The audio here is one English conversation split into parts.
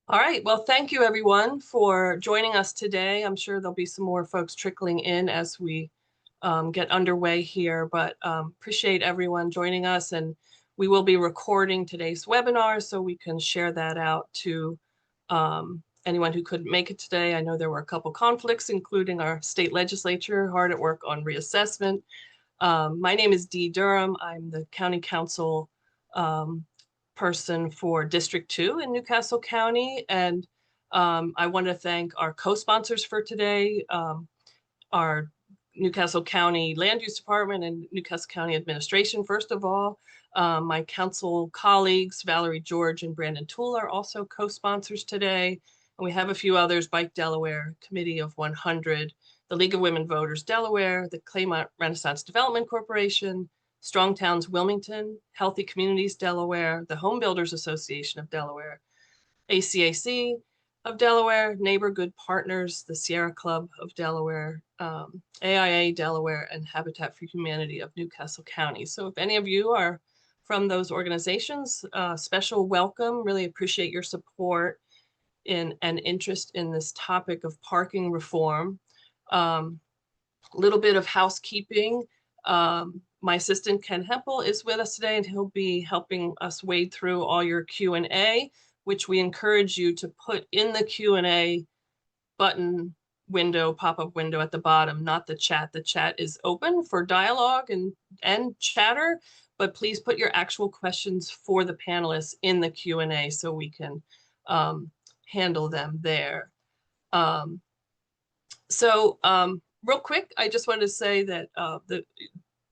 All right. Well, thank you everyone for joining us today. I'm sure there'll be some more folks trickling in as we get underway here, but appreciate everyone joining us. And we will be recording today's webinar so we can share that out to anyone who couldn't make it today. I know there were a couple conflicts, including our state legislature hard at work on reassessment. My name is Dee Durham. I'm the county council person for District 2 in Newcastle County. And I want to thank our co-sponsors for today, our Newcastle County Land Use Department and Newcastle County Administration, first of all. My council colleagues, Valerie George and Brandon Toole, are also co-sponsors today. And we have a few others, Bike Delaware, Committee of 100, the League of Women Voters Delaware, the Claymont Renaissance Development Corporation, Strong Towns Wilmington, Healthy Communities Delaware, the Home Builders Association of Delaware, ACAC of Delaware, Neighbor Good Partners, the Sierra Club of Delaware, AIA Delaware, and Habitat for Humanity of Newcastle County. So if any of you are from those organizations, special welcome. Really appreciate your support in and interest in this topic of parking reform. A little bit of housekeeping. My assistant, Ken Hempel, is with us today, and he'll be helping us wade through all your Q&A, which we encourage you to put in the Q&A button window, pop-up window at the bottom, not the chat. The chat is open for dialogue and chatter, but please put your actual questions for the panelists in the Q&A so we can handle them there. Real quick, I just wanted to say that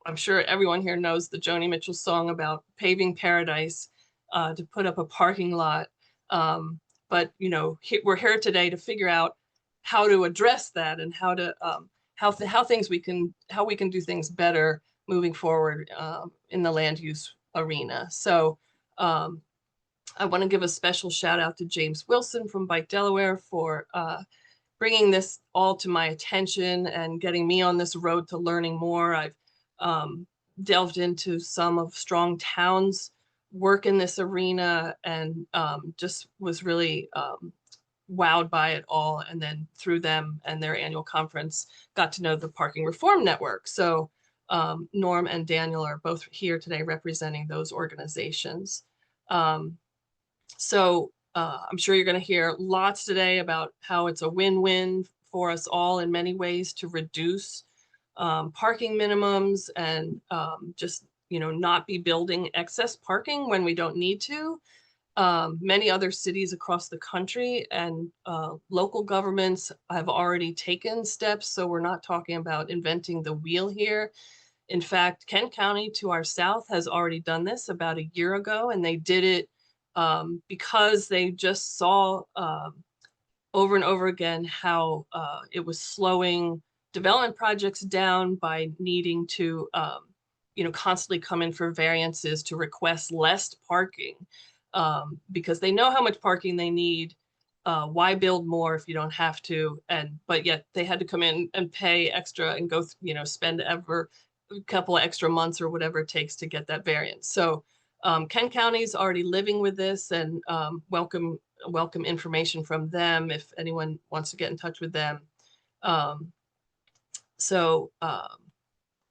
I'm sure everyone here knows the Joni Mitchell song about paving paradise to put up a parking lot. But you know, we're here today to figure out how to address that and how to how we can do things better moving forward in the land use arena. So I want to give a special shout out to James Wilson from Bike Delaware for bringing this all to my attention and getting me on this road to learning more. I've delved into some of Strong Towns' work in this arena and just was really wowed by it all. And then through them and their annual conference, got to know the Parking Reform Network. So Norm and Daniel are both here today representing those organizations. I'm sure you're going to hear lots today about how it's a win-win for us all in many ways to reduce parking minimums and just, you know, not be building excess parking when we don't need to. Many other cities across the country and local governments have already taken steps, so we're not talking about inventing the wheel here. In fact, Kent County to our south has already done this about a year ago, and they did it because they just saw over and over again how it was slowing development projects down by needing to, you know, constantly come in for variances to request less parking because they know how much parking they need. Why build more if you don't have to? But yet they had to come in and pay extra and go, you know, spend ever a couple of extra months or whatever it takes to get that variance. So Kent County is already living with this, and welcome information from them if anyone wants to get in touch with them.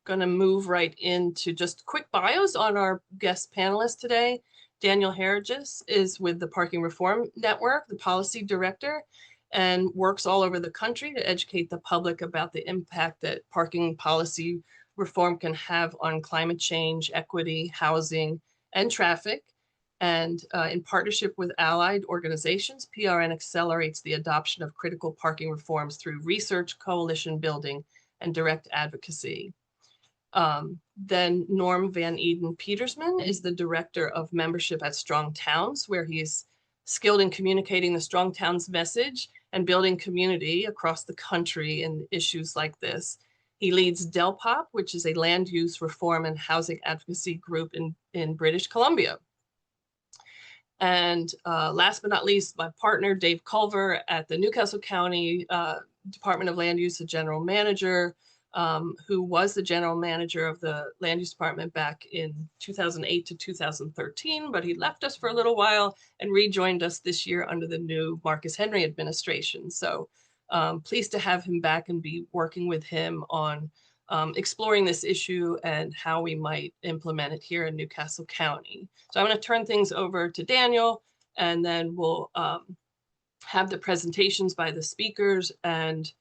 Going to move right into just quick bios on our guest panelists today. Daniel Herriges is with the Parking Reform Network, the policy director, and works all over the country to educate the public about the impact that parking policy reform can have on climate change, equity, housing, and traffic. And in partnership with allied organizations, PRN accelerates the adoption of critical parking reforms through research, coalition building, and direct advocacy. Then Norm Van Eeden Petersman is the director of membership at Strong Towns, where he's skilled in communicating the Strong Towns message and building community across the country in issues like this. He leads DELPOP, which is a land use reform and housing advocacy group in British Columbia. And last but not least, my partner, Dave Culver at the Newcastle County Department of Land Use, the general manager, who was the general manager of the land use department back in 2008 to 2013, but he left us for a little while and rejoined us this year under the new Marcus Henry administration. So pleased to have him back and be working with him on exploring this issue and how we might implement it here in Newcastle County. So I'm going to turn things over to Daniel, and then we'll have the presentations by the speakers and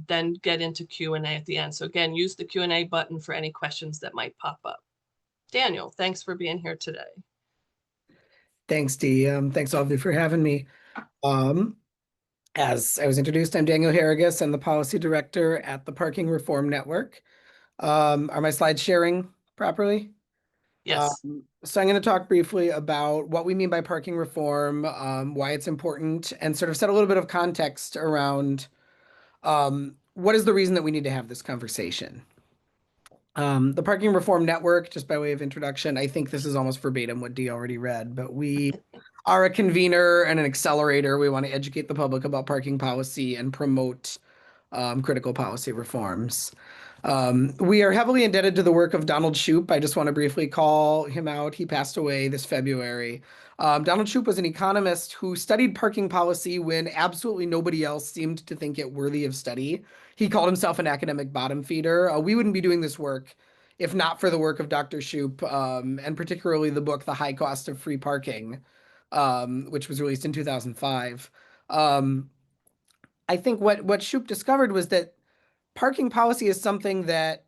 then get into Q&A at the end. So again, use the Q&A button for any questions that might pop up. Daniel, thanks for being here today. Thanks, Dee. Thanks all of you for having me. As I was introduced, I'm Daniel Herriges. I'm the policy director at the Parking Reform Network. Are my slides sharing properly? Yes. So I'm going to talk briefly about what we mean by parking reform, why it's important, and sort of set a little bit of context around what is the reason that we need to have this conversation. The Parking Reform Network, just by way of introduction, I think this is almost verbatim what Dee already read, but we are a convener and an accelerator. We want to educate the public about parking policy and promote critical policy reforms. We are heavily indebted to the work of Donald Shoup. I just want to briefly call him out. He passed away this February. Donald Shoup was an economist who studied parking policy when absolutely nobody else seemed to think it worthy of study. He called himself an academic bottom feeder. We wouldn't be doing this work if not for the work of Dr. Shoup, and particularly the book, The High Cost of Free Parking, which was released in 2005. I think what Shoup discovered was that parking policy is something that,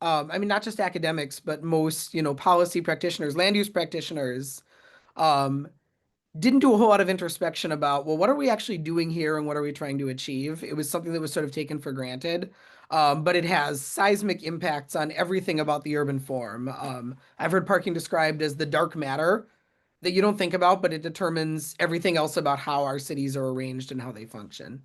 I mean, not just academics, but most, policy practitioners, land use practitioners, didn't do a whole lot of introspection about, well, what are we actually doing here and what are we trying to achieve? It was something that was sort of taken for granted, but it has seismic impacts on everything about the urban form. I've heard parking described as the dark matter that you don't think about, but it determines everything else about how our cities are arranged and how they function.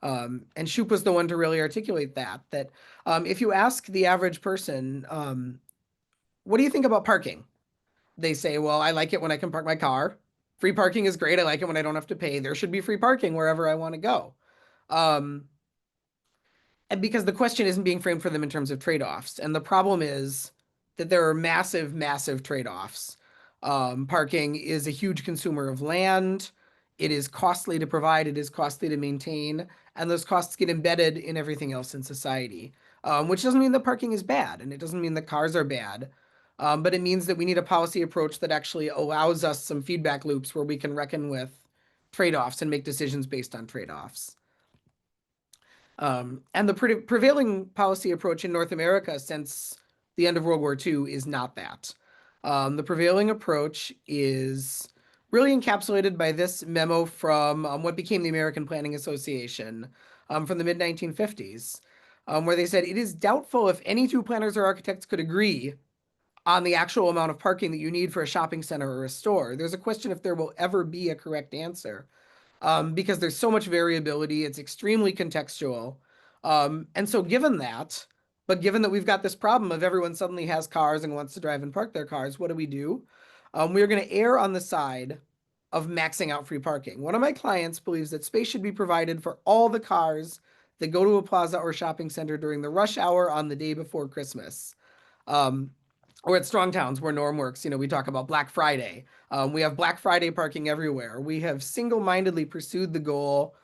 And Shoup was the one to really articulate that if you ask the average person, what do you think about parking? They say, well, I like it when I can park my car. Free parking is great. I like it when I don't have to pay. There should be free parking wherever I want to go. And because the question isn't being framed for them in terms of trade-offs. And the problem is that there are massive, massive trade-offs. Parking is a huge consumer of land. It is costly to provide. It is costly to maintain. And those costs get embedded in everything else in society, which doesn't mean that parking is bad. And it doesn't mean that cars are bad. But it means that we need a policy approach that actually allows us some feedback loops where we can reckon with trade-offs and make decisions based on trade-offs. And the prevailing policy approach in North America since the end of World War II is not that. The prevailing approach is really encapsulated by this memo from what became the American Planning Association from the mid-1950s, where they said, it is doubtful if any two planners or architects could agree on the actual amount of parking that you need for a shopping center or a store. There's a question if there will ever be a correct answer. Because there's so much variability, it's extremely contextual. And so given that, but given that we've got this problem of everyone suddenly has cars and wants to drive and park their cars, what do? We're going to err on the side of maxing out free parking. One of my clients believes that space should be provided for all the cars that go to a plaza or shopping center during the rush hour on the day before Christmas. Or at Strong Towns where Norm works, we talk about Black Friday. We have Black Friday parking everywhere. We have single-mindedly pursued the goal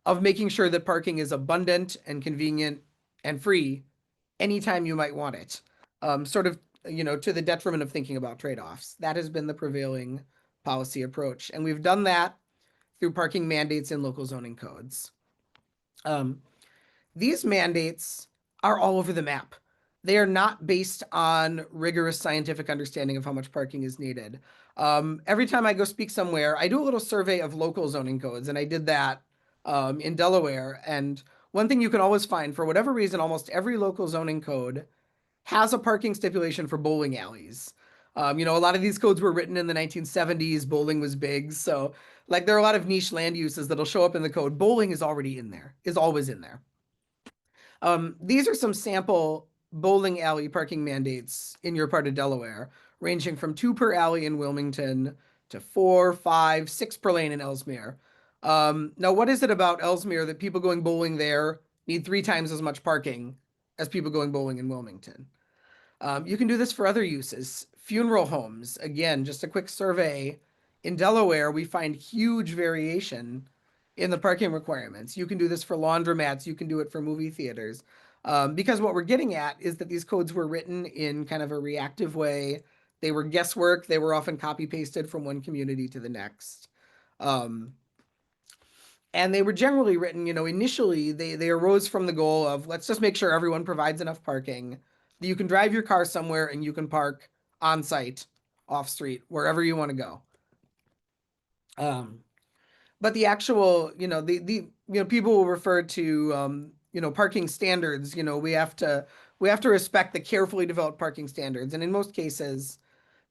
of making sure that parking is abundant and convenient and free anytime you might want it. Sort of, to the detriment of thinking about trade-offs. That has been the prevailing policy approach. And we've done that through parking mandates in local zoning codes. These mandates are all over the map. They are not based on rigorous scientific understanding of how much parking is needed. Every time I go speak somewhere, I do a little survey of local zoning codes, and I did that in Delaware. And one thing you can always find, for whatever reason, almost every local zoning code has a parking stipulation for bowling alleys. A lot of these codes were written in the 1970s. Bowling was big. So there are a lot of niche land uses that'll show up in the code. Bowling is already in there, is always in there. These are some sample bowling alley parking mandates in your part of Delaware, ranging from 2 per alley in Wilmington to 4, 5, 6 per lane in Ellesmere. Now, what is it about Ellesmere that people going bowling there need 3 times as much parking as people going bowling in Wilmington. You can do this for other uses. Funeral homes, again, just a quick survey. In Delaware, we find huge variation in the parking requirements. You can do this for laundromats, you can do it for movie theaters. Because what we're getting at is that these codes were written in kind of a reactive way. They were guesswork, they were often copy pasted from one community to the next. Um, and they were generally written, initially they arose from the goal of let's just make sure everyone provides enough parking that you can drive your car somewhere and you can park on site, off street, wherever you want to go. Um, but the actual, people will refer to, parking standards. We have to respect the carefully developed parking standards, and in most cases,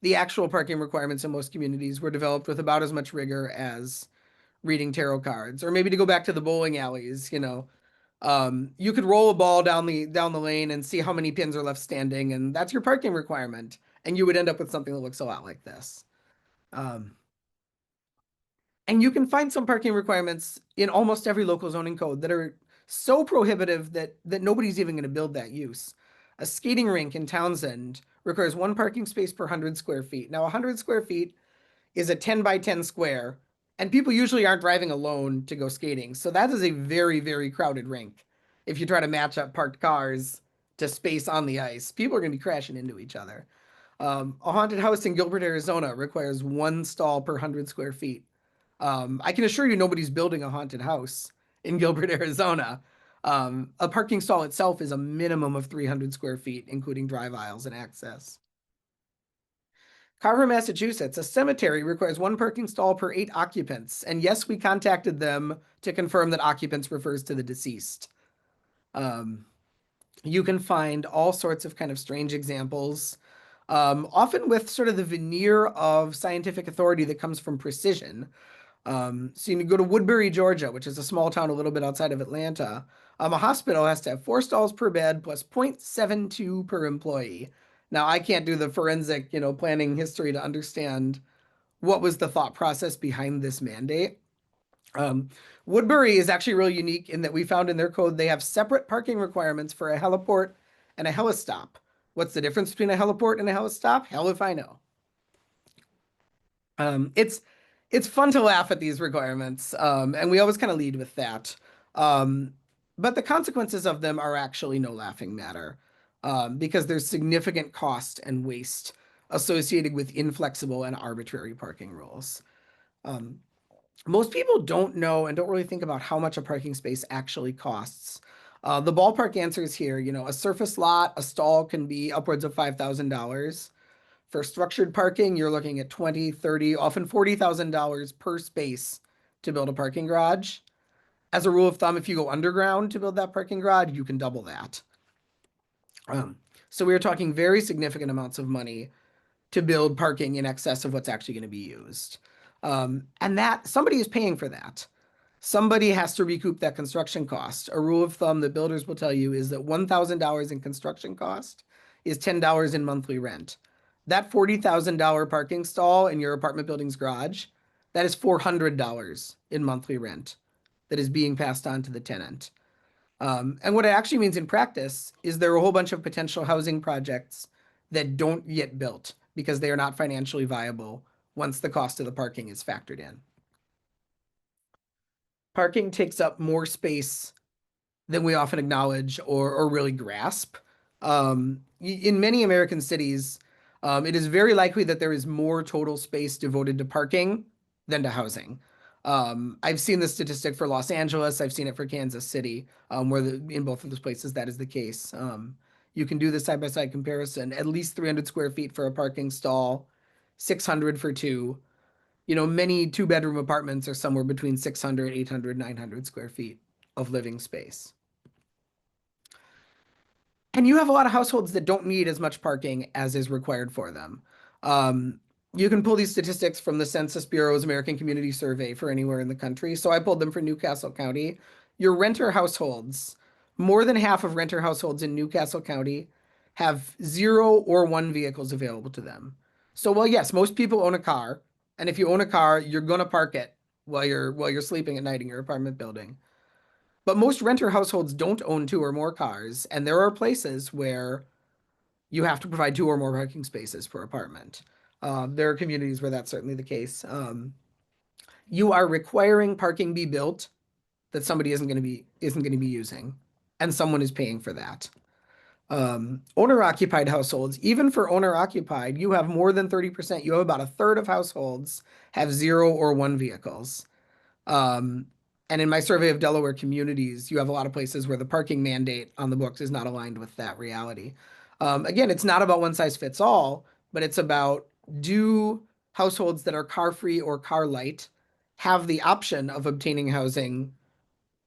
the actual parking requirements in most communities were developed with about as much rigor as reading tarot cards. Or maybe to go back to the bowling alleys, you could roll a ball down the lane and see how many pins are left standing, and that's your parking requirement. And you would end up with something that looks a lot like this. Um, and you can find some parking requirements in almost every local zoning code that are so prohibitive that nobody's even going to build that use. A skating rink in Townsend requires one parking space per 100 square feet. Now, 100 square feet is a 10 by 10 square, and people usually aren't driving alone to go skating. So that is a very, very crowded rink. If you try to match up parked cars to space on the ice, people are going to be crashing into each other. A haunted house in Gilbert, Arizona requires one stall per 100 square feet. I can assure you nobody's building a haunted house in Gilbert, Arizona. A parking stall itself is a minimum of 300 square feet, including drive aisles and access. Carver, Massachusetts, a cemetery requires one parking stall per 8 occupants. And yes, we contacted them to confirm that occupants refers to the deceased. You can find all sorts of kind of strange examples, often with sort of the veneer of scientific authority that comes from precision. So you can go to Woodbury, Georgia, which is a small town a little bit outside of Atlanta. A hospital has to have 4 stalls per bed plus 0.72 per employee. Now, I can't do the forensic, planning history to understand what was the thought process behind this mandate. Um, Woodbury is actually really unique in that we found in their code they have separate parking requirements for a heliport and a helistop. What's the difference between a heliport and a helistop? Hell if I know. It's fun to laugh at these requirements, and we always kind of lead with that. Um, but the consequences of them are actually no laughing matter, because there's significant cost and waste associated with inflexible and arbitrary parking rules. Um, Most people don't know and don't really think about how much a parking space actually costs. The ballpark answer is here. A surface lot, a stall can be upwards of $5,000. For structured parking, you're looking at 20, 30, often $40,000 per space to build a parking garage. As a rule of thumb, if you go underground to build that parking garage, you can double that. So we are talking very significant amounts of money to build parking in excess of what's actually going to be used. And that somebody is paying for that. Somebody has to recoup that construction cost. A rule of thumb that builders will tell you is that $1,000 in construction cost is $10 in monthly rent. That $40,000 parking stall in your apartment building's garage, that is $400 in monthly rent that is being passed on to the tenant. And what it actually means in practice is there are a whole bunch of potential housing projects that don't get built because they are not financially viable once the cost of the parking is factored in. Parking takes up more space than we often acknowledge or really grasp. In many American cities, it is very likely that there is more total space devoted to parking than to housing. I've seen the statistic for Los Angeles. I've seen it for Kansas City, in both of those places that is the case. You can do the side-by-side comparison. At least 300 square feet for a parking stall, 600 for two. Many two-bedroom apartments are somewhere between 600, 800, 900 square feet of living space. And you have a lot of households that don't need as much parking as is required for them. You can pull these statistics from the Census Bureau's American Community Survey for anywhere in the country. So I pulled them for Newcastle County. Your renter households, more than half of renter households in Newcastle County have 0 or 1 vehicles available to them. So, well, yes, most people own a car, and if you own a car, you're going to park it while you're sleeping at night in your apartment building. But most renter households don't own two or more cars, and there are places where you have to provide two or more parking spaces per apartment. There are communities where that's certainly the case. You are requiring parking be built that somebody isn't going to be using, and someone is paying for that. Owner occupied households, even for owner occupied, you have more than 30%. You have about a third of households have zero or one vehicles. Um, and in my survey of Delaware communities, you have a lot of places where the parking mandate on the books is not aligned with that reality. Again, it's not about one size fits all, but it's about, do households that are car free or car light have the option of obtaining housing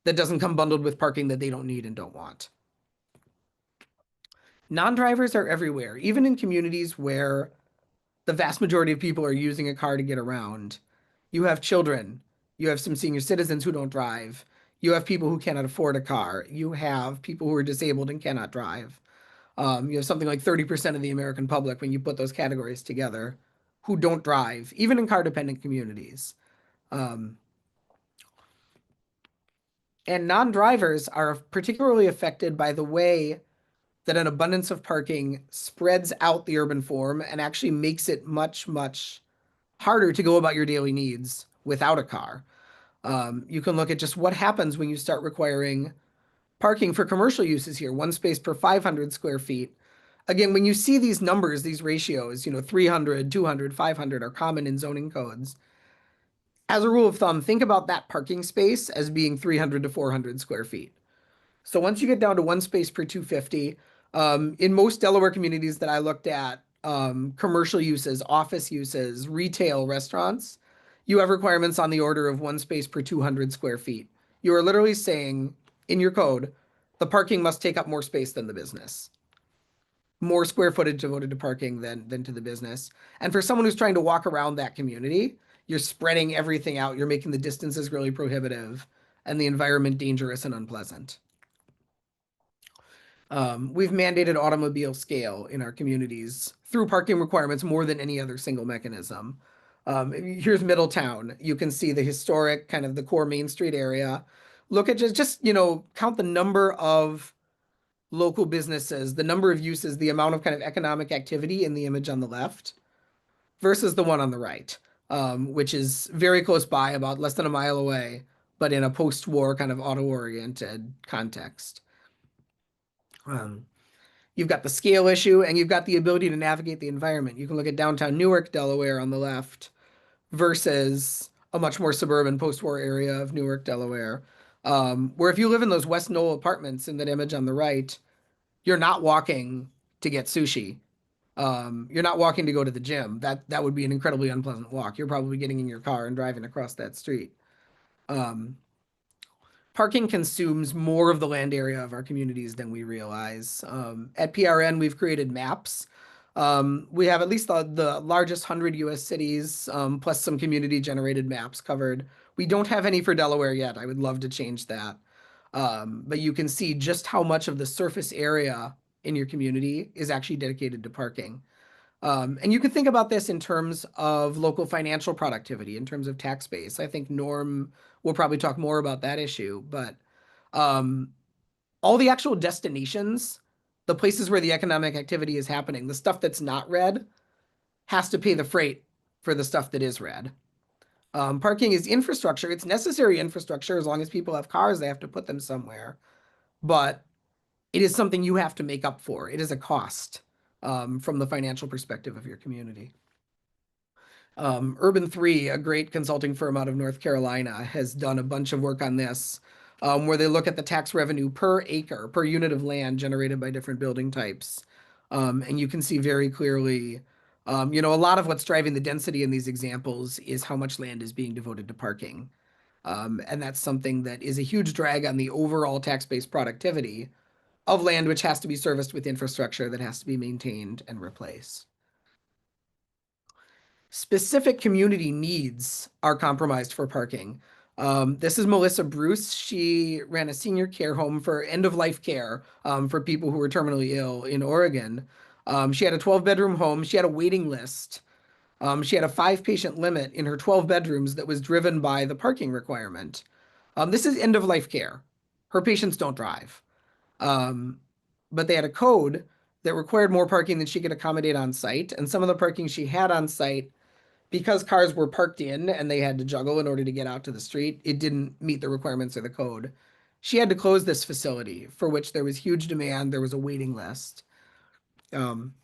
that doesn't come bundled with parking that they don't need and don't want? Non-drivers are everywhere, even in communities where the vast majority of people are using a car to get around. You have children, you have some senior citizens who don't drive, you have people who cannot afford a car, you have people who are disabled and cannot drive. You have something like 30% of the American public, when you put those categories together, who don't drive, even in car-dependent communities. Um, and non-drivers are particularly affected by the way that an abundance of parking spreads out the urban form and actually makes it much, much harder to go about your daily needs without a car. You can look at just what happens when you start requiring parking for commercial uses here, one space per 500 square feet. Again, when you see these numbers, these ratios, 300, 200, 500 are common in zoning codes. As a rule of thumb, think about that parking space as being 300 to 400 square feet. So once you get down to one space per 250, in most Delaware communities that I looked at, commercial uses, office uses, retail, restaurants, you have requirements on the order of one space per 200 square feet. You are literally saying in your code, the parking must take up more space than the business, more square footage devoted to parking than to the business. And for someone who's trying to walk around that community, you're spreading everything out. You're making the distances really prohibitive and the environment dangerous and unpleasant. We've mandated automobile scale in our communities through parking requirements more than any other single mechanism. Here's Middletown. You can see the historic, kind of the core Main Street area. Look at count the number of local businesses, the number of uses, the amount of kind of economic activity in the image on the left versus the one on the right, which is very close by, about less than a mile away, but in a post-war kind of auto-oriented context. Um, You've got the scale issue, and you've got the ability to navigate the environment. You can look at downtown Newark, Delaware on the left versus a much more suburban post-war area of Newark, Delaware, where if you live in those West Knoll apartments in that image on the right, you're not walking to get sushi. You're not walking to go to the gym. That would be an incredibly unpleasant walk. You're probably getting in your car and driving across that street. Um, Parking consumes more of the land area of our communities than we realize. At PRN, we've created maps. We have at least the largest 100 US cities, plus some community generated maps covered. We don't have any for Delaware yet. I would love to change that. But you can see just how much of the surface area in your community is actually dedicated to parking. And you can think about this in terms of local financial productivity, in terms of tax base. I think Norm will probably talk more about that issue, but um, all the actual destinations, the places where the economic activity is happening, the stuff that's not red has to pay the freight for the stuff that is red. Parking is infrastructure. It's necessary infrastructure. As long as people have cars, they have to put them somewhere. But it is something you have to make up for. It is a cost from the financial perspective of your community. Urban 3, a great consulting firm out of North Carolina, has done a bunch of work on this, where they look at the tax revenue per acre, per unit of land generated by different building types. And you can see very clearly, a lot of what's driving the density in these examples is how much land is being devoted to parking. And that's something that is a huge drag on the overall tax-based productivity of land, which has to be serviced with infrastructure that has to be maintained and replaced. Specific community needs are compromised for parking. This is Melissa Bruce. She ran a senior care home for end-of-life care for people who were terminally ill in Oregon. She had a 12-bedroom home. She had a waiting list. She had a 5-patient limit in her 12 bedrooms that was driven by the parking requirement. This is end-of-life care. Her patients don't drive. Um, but they had a code that required more parking than she could accommodate on site. And some of the parking she had on site, because cars were parked in and they had to juggle in order to get out to the street, it didn't meet the requirements of the code. She had to close this facility for which there was huge demand. There was a waiting list. Um,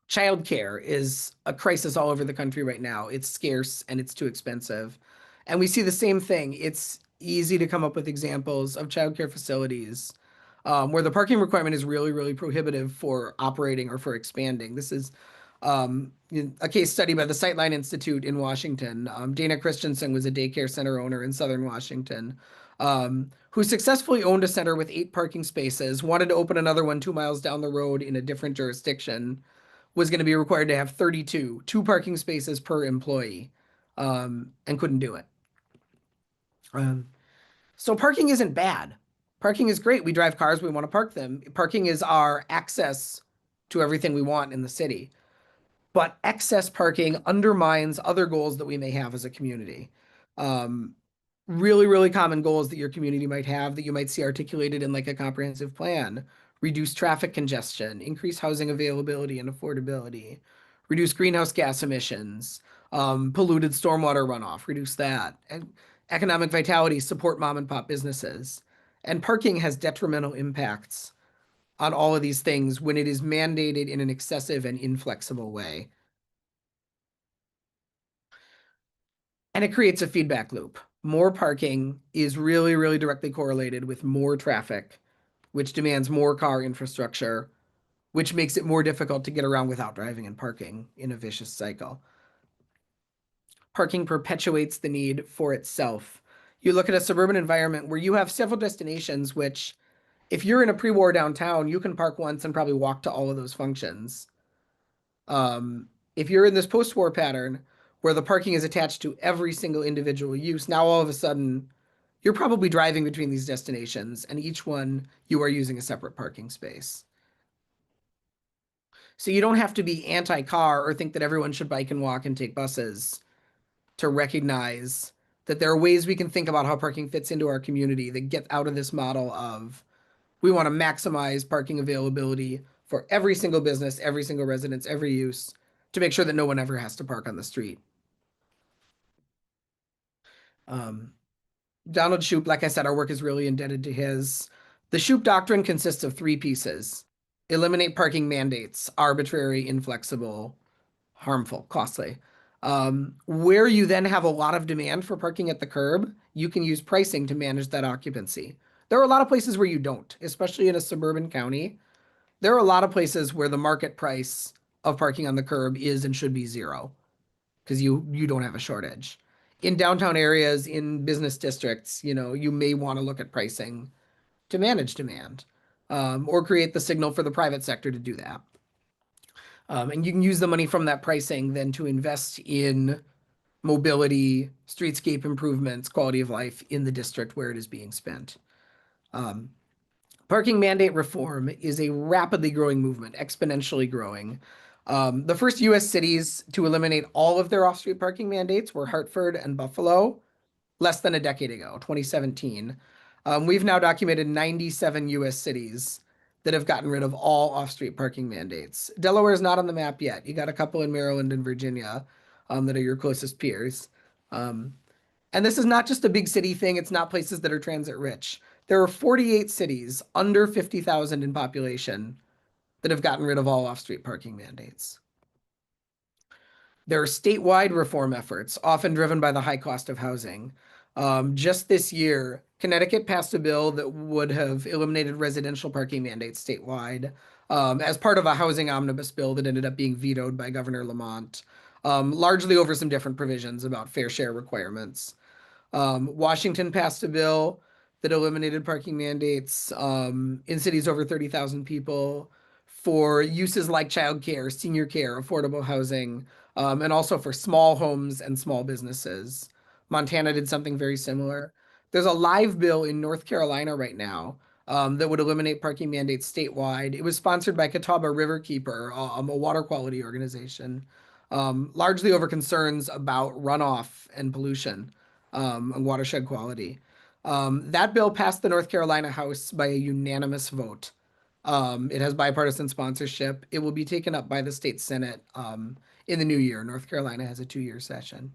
Childcare is a crisis all over the country right now. It's scarce and it's too expensive. And we see the same thing. It's easy to come up with examples of childcare facilities where the parking requirement is really, really prohibitive for operating or for expanding. This is a case study by the Sightline Institute in Washington. Dana Christensen was a daycare center owner in Southern Washington who successfully owned a center with 8 parking spaces, wanted to open another one 2 miles down the road in a different jurisdiction, was going to be required to have 32, 2 parking spaces per employee, and couldn't do it. Um, so parking isn't bad. Parking is great. We drive cars, we want to park them. Parking is our access to everything we want in the city. But excess parking undermines other goals that we may have as a community. Um, Really, really common goals that your community might have that you might see articulated in like a comprehensive plan. Reduce traffic congestion, increase housing availability and affordability, reduce greenhouse gas emissions, polluted stormwater runoff, reduce that. And economic vitality, support mom and pop businesses. And parking has detrimental impacts on all of these things when it is mandated in an excessive and inflexible way. And it creates a feedback loop. More parking is really, really directly correlated with more traffic, which demands more car infrastructure, which makes it more difficult to get around without driving and parking in a vicious cycle. Parking perpetuates the need for itself. You look at a suburban environment where you have several destinations, which, if you're in a pre-war downtown, you can park once and probably walk to all of those functions. If you're in this post-war pattern where the parking is attached to every single individual use, now all of a sudden you're probably driving between these destinations, and each one you are using a separate parking space. So you don't have to be anti-car or think that everyone should bike and walk and take buses to recognize that there are ways we can think about how parking fits into our community that get out of this model of we want to maximize parking availability for every single business, every single residence, every use to make sure that no one ever has to park on the street. Um, Donald Shoup, like I said, our work is really indebted to his. The Shoup doctrine consists of 3 pieces. Eliminate parking mandates, arbitrary, inflexible, harmful, costly. Where you then have a lot of demand for parking at the curb, you can use pricing to manage that occupancy. There are a lot of places where you don't, especially in a suburban county. There are a lot of places where the market price of parking on the curb is and should be 0 because you don't have a shortage. In downtown areas, in business districts, you may want to look at pricing to manage demand, or create the signal for the private sector to do that. And you can use the money from that pricing then to invest in mobility, streetscape improvements, quality of life in the district where it is being spent. Parking mandate reform is a rapidly growing movement, exponentially growing. The first US cities to eliminate all of their off-street parking mandates were Hartford and Buffalo less than a decade ago, 2017. We've now documented 97 US cities that have gotten rid of all off-street parking mandates. Delaware is not on the map yet. You got a couple in Maryland and Virginia that are your closest peers. And this is not just a big city thing. It's not places that are transit rich. There are 48 cities under 50,000 in population that have gotten rid of all off-street parking mandates. There are statewide reform efforts, often driven by the high cost of housing. Just this year, Connecticut passed a bill that would have eliminated residential parking mandates statewide as part of a housing omnibus bill that ended up being vetoed by Governor Lamont, largely over some different provisions about fair share requirements. Washington passed a bill that eliminated parking mandates in cities over 30,000 people for uses like childcare, senior care, affordable housing, and also for small homes and small businesses. Montana did something very similar. There's a live bill in North Carolina right now that would eliminate parking mandates statewide. It was sponsored by Catawba Riverkeeper, a water quality organization, largely over concerns about runoff and pollution and watershed quality. That bill passed the North Carolina House by a unanimous vote. It has bipartisan sponsorship. It will be taken up by the state Senate in the new year. North Carolina has a 2-year session.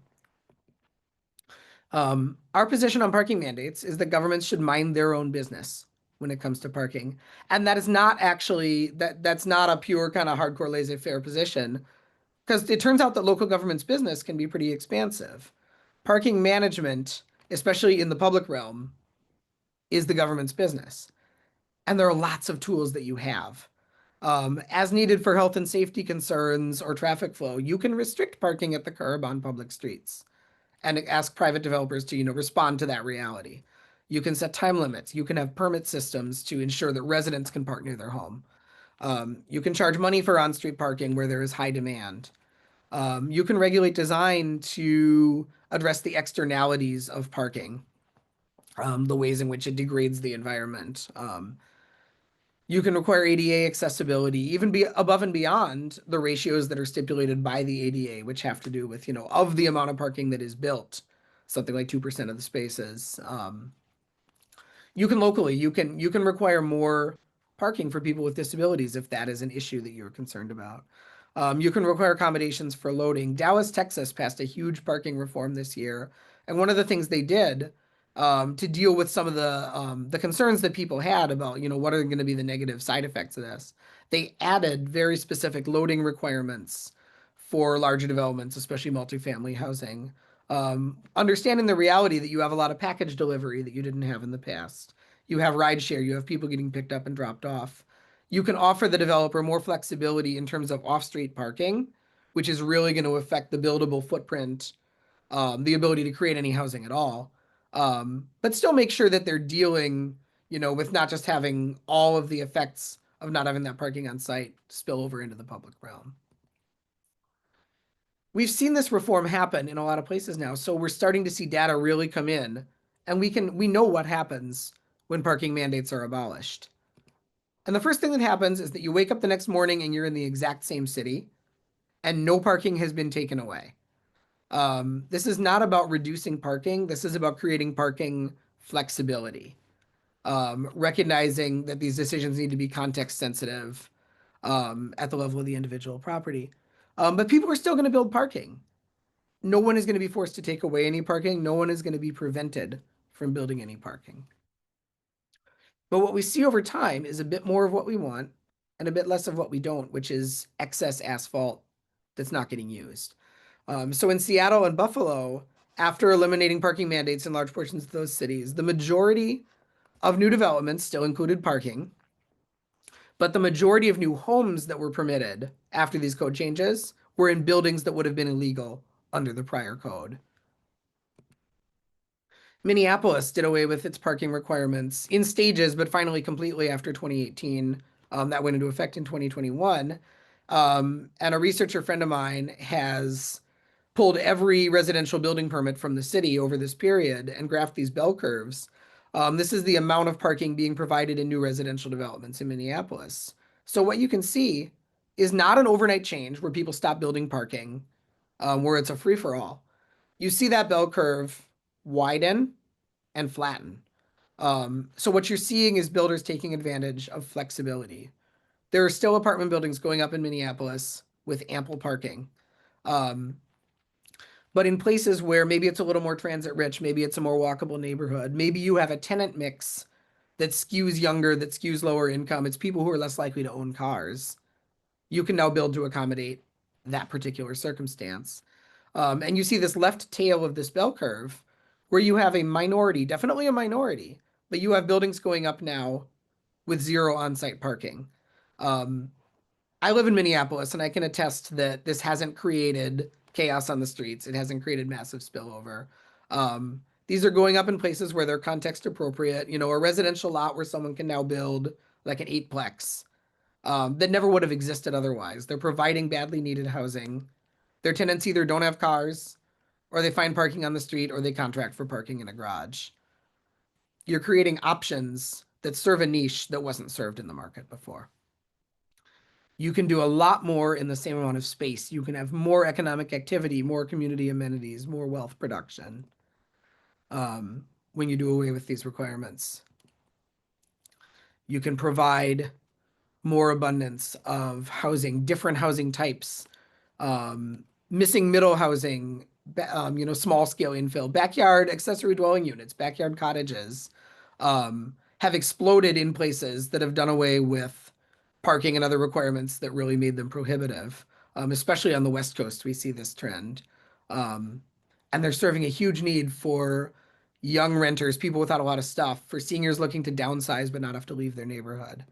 Our position on parking mandates is that governments should mind their own business when it comes to parking. And that is not actually that's not a pure kind of hardcore laissez-faire position, because it turns out that local government's business can be pretty expansive. Parking management, especially in the public realm, is the government's business. And there are lots of tools that you have. As needed for health and safety concerns or traffic flow, you can restrict parking at the curb on public streets and ask private developers to, respond to that reality. You can set time limits. You can have permit systems to ensure that residents can park near their home. You can charge money for on-street parking where there is high demand. You can regulate design to address the externalities of parking, the ways in which it degrades the environment. You can require ADA accessibility, even be above and beyond the ratios that are stipulated by the ADA, which have to do with, of the amount of parking that is built, something like 2% of the spaces. You can locally, you can require more parking for people with disabilities if that is an issue that you're concerned about. You can require accommodations for loading. Dallas, Texas passed a huge parking reform this year, and one of the things they did to deal with some of the concerns that people had about, what are going to be the negative side effects of this, they added very specific loading requirements for larger developments, especially multifamily housing. Understanding the reality that you have a lot of package delivery that you didn't have in the past. You have rideshare, you have people getting picked up and dropped off. You can offer the developer more flexibility in terms of off-street parking, which is really going to affect the buildable footprint, the ability to create any housing at all. But still make sure that they're dealing, with not just having all of the effects of not having that parking on site spill over into the public realm. We've seen this reform happen in a lot of places now, so we're starting to see data really come in, and we know what happens when parking mandates are abolished. And the first thing that happens is that you wake up the next morning and you're in the exact same city, and no parking has been taken away. This is not about reducing parking. This is about creating parking flexibility, recognizing that these decisions need to be context sensitive at the level of the individual property. But people are still going to build parking. No one is going to be forced to take away any parking. No one is going to be prevented from building any parking. But what we see over time is a bit more of what we want and a bit less of what we don't, which is excess asphalt that's not getting used. So in Seattle and Buffalo, after eliminating parking mandates in large portions of those cities, the majority of new developments still included parking, but the majority of new homes that were permitted after these code changes were in buildings that would have been illegal under the prior code. Minneapolis did away with its parking requirements in stages, but finally completely after 2018. That went into effect in 2021. And a researcher friend of mine has pulled every residential building permit from the city over this period and graphed these bell curves. This is the amount of parking being provided in new residential developments in Minneapolis. So what you can see is not an overnight change where people stop building parking, where it's a free-for-all. You see that bell curve widen and flatten. So what you're seeing is builders taking advantage of flexibility. There are still apartment buildings going up in Minneapolis with ample parking. But in places where maybe it's a little more transit rich, maybe it's a more walkable neighborhood, maybe you have a tenant mix that skews younger, that skews lower income, it's people who are less likely to own cars. You can now build to accommodate that particular circumstance. And you see this left tail of this bell curve where you have a minority, definitely a minority, but you have buildings going up now with zero on-site parking. I live in Minneapolis, and I can attest that this hasn't created chaos on the streets. It hasn't created massive spillover. These are going up in places where they're context appropriate. A residential lot where someone can now build like an eightplex that never would have existed otherwise. They're providing badly needed housing. Their tenants either don't have cars, or they find parking on the street, or they contract for parking in a garage. You're creating options that serve a niche that wasn't served in the market before. You can do a lot more in the same amount of space. You can have more economic activity, more community amenities, more wealth production. when you do away with these requirements. You can provide more abundance of housing, different housing types, missing middle housing, small scale infill, backyard accessory dwelling units, backyard cottages, have exploded in places that have done away with parking and other requirements that really made them prohibitive. Especially on the West Coast, we see this trend. Um, and they're serving a huge need for young renters, people without a lot of stuff, for seniors looking to downsize but not have to leave their neighborhood.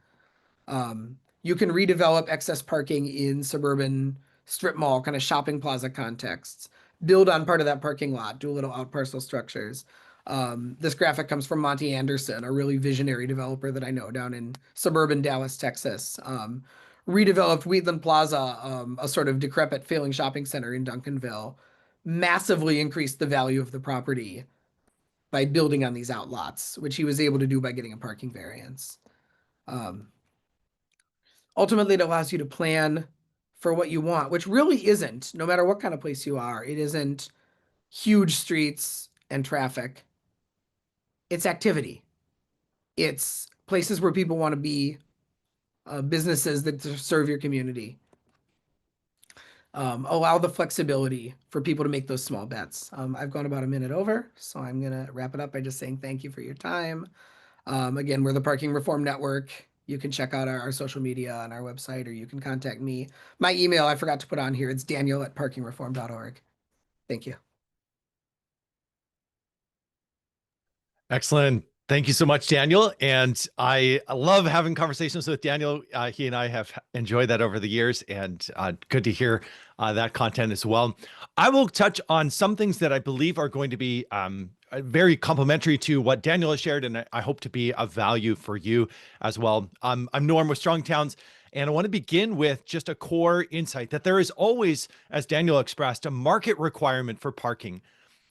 You can redevelop excess parking in suburban strip mall kind of shopping plaza contexts, build on part of that parking lot, do little out parcel structures. This graphic comes from Monty Anderson, a really visionary developer that I know down in suburban Dallas, Texas. Redeveloped Wheatland Plaza, a sort of decrepit failing shopping center in Duncanville, massively increased the value of the property by building on these outlots, which he was able to do by getting a parking variance. Ultimately, it allows you to plan for what you want, which really isn't, no matter what kind of place you are, it isn't huge streets and traffic. It's activity. It's places where people want to be, businesses that serve your community. Allow the flexibility for people to make those small bets. I've gone about a minute over, so I'm going to wrap it up by just saying thank you for your time. Again, we're the Parking Reform Network. You can check out our social media on our website, or you can contact me. My email I forgot to put on here. It's daniel@parkingreform.org. Thank you. Excellent. Thank you so much, Daniel. And I love having conversations with Daniel. He and I have enjoyed that over the years, and good to hear that content as well. I will touch on some things that I believe are going to be very complementary to what Daniel has shared, and I hope to be of value for you as well. I'm Norm with Strong Towns, and I want to begin with just a core insight that there is always, as Daniel expressed, a market requirement for parking.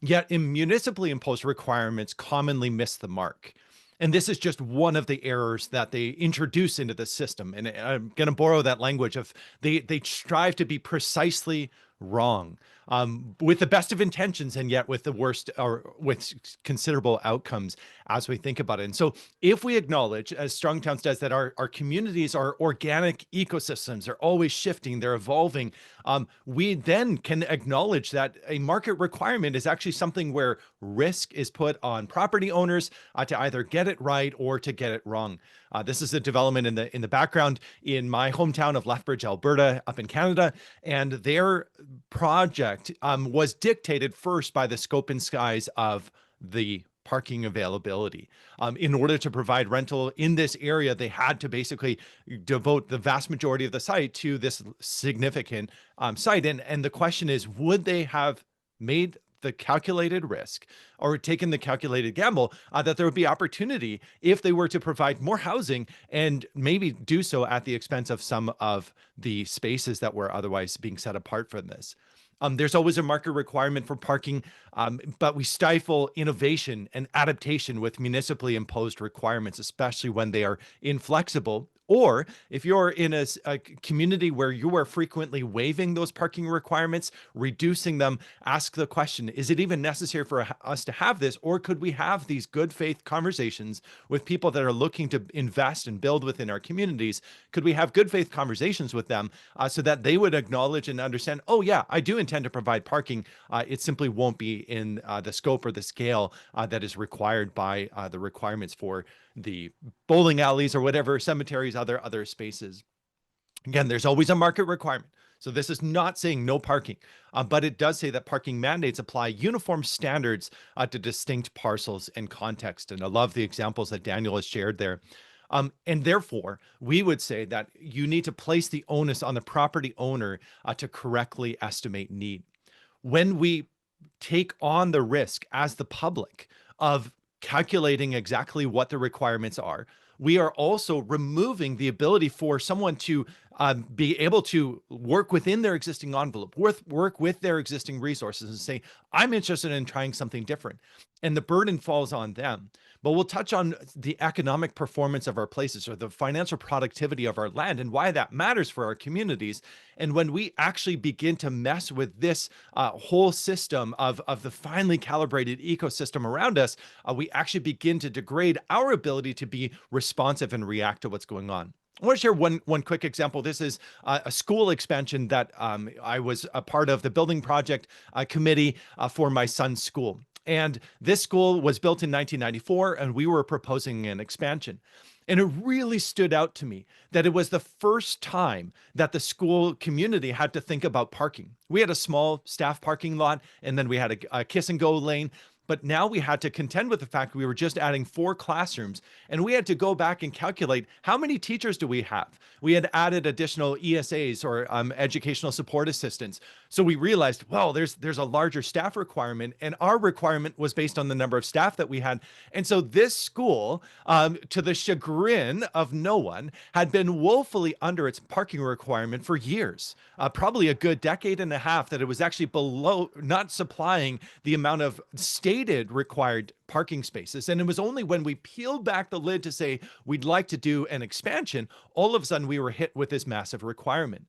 Yet in municipally imposed requirements commonly miss the mark. And this is just one of the errors that they introduce into the system. And I'm going to borrow that language of they strive to be precisely wrong, with the best of intentions, and yet with the worst, or with considerable outcomes as we think about it. And so if we acknowledge, as Strong Towns does, that our communities are organic ecosystems, they're always shifting, they're evolving, we then can acknowledge that a market requirement is actually something where risk is put on property owners to either get it right or to get it wrong. This is a development in the background in my hometown of Lethbridge, Alberta, up in Canada, and their project was dictated first by the scope and skies of the parking availability. In order to provide rental in this area, they had to basically devote the vast majority of the site to this significant site. And the question is, would they have made the calculated risk or taken the calculated gamble that there would be opportunity if they were to provide more housing and maybe do so at the expense of some of the spaces that were otherwise being set apart from this? There's always a market requirement for parking, but we stifle innovation and adaptation with municipally imposed requirements, especially when they are inflexible. Or if you're in a community where you are frequently waiving those parking requirements, reducing them, ask the question, is it even necessary for us to have this? Or could we have these good faith conversations with people that are looking to invest and build within our communities? Could we have good faith conversations with them so that they would acknowledge and understand, oh yeah, I do intend to provide parking. It simply won't be in the scope or the scale that is required by the requirements for the bowling alleys or whatever, cemeteries, other spaces. Again, there's always a market requirement. So this is not saying no parking, but it does say that parking mandates apply uniform standards to distinct parcels and context. And I love the examples that Daniel has shared there. And therefore, we would say that you need to place the onus on the property owner to correctly estimate need. When we take on the risk as the public of calculating exactly what the requirements are, we are also removing the ability for someone to be able to work within their existing envelope, work with their existing resources and say, I'm interested in trying something different. And the burden falls on them. But we'll touch on the economic performance of our places or the financial productivity of our land and why that matters for our communities. And when we actually begin to mess with this whole system of the finely calibrated ecosystem around us, we actually begin to degrade our ability to be responsive and react to what's going on. I want to share one quick example. This is a school expansion that I was a part of the building project committee for my son's school. And this school was built in 1994, and we were proposing an expansion. And it really stood out to me that it was the first time that the school community had to think about parking. We had a small staff parking lot, and then we had a kiss and go lane. But now we had to contend with the fact we were just adding 4 classrooms, and we had to go back and calculate how many teachers do we have. We had added additional ESAs or educational support assistants. So we realized, well, there's a larger staff requirement, and our requirement was based on the number of staff that we had. And so this school, to the chagrin of no one, had been woefully under its parking requirement for years, probably a good decade and a half, that it was actually below, not supplying the amount of stated required parking spaces. And it was only when we peeled back the lid to say we'd like to do an expansion, all of a sudden we were hit with this massive requirement.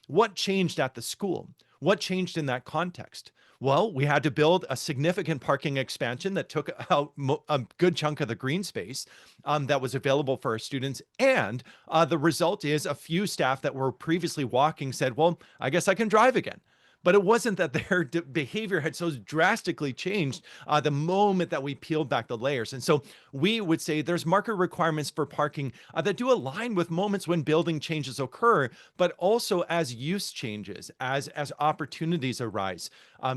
What changed at the school? What changed in that context? Well, we had to build a significant parking expansion that took out a good chunk of the green space that was available for our students. And the result is a few staff that were previously walking said, well, I guess I can drive again. But it wasn't that their behavior had so drastically changed the moment that we peeled back the layers. And so we would say there's market requirements for parking that do align with moments when building changes occur, but also as use changes, as opportunities arise.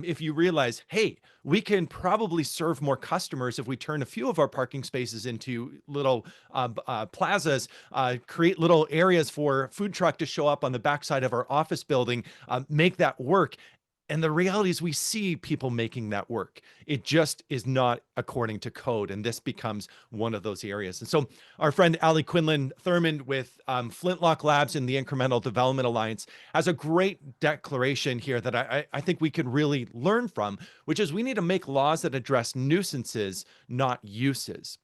If you realize, hey, we can probably serve more customers if we turn a few of our parking spaces into little plazas, create little areas for food truck to show up on the backside of our office building, make that work. And the reality is we see people making that work. It just is not according to code. And this becomes one of those areas. And so our friend Ali Quinlan Thurman with Flintlock Labs and the Incremental Development Alliance has a great declaration here that I think we could really learn from, which is we need to make laws that address nuisances, not uses.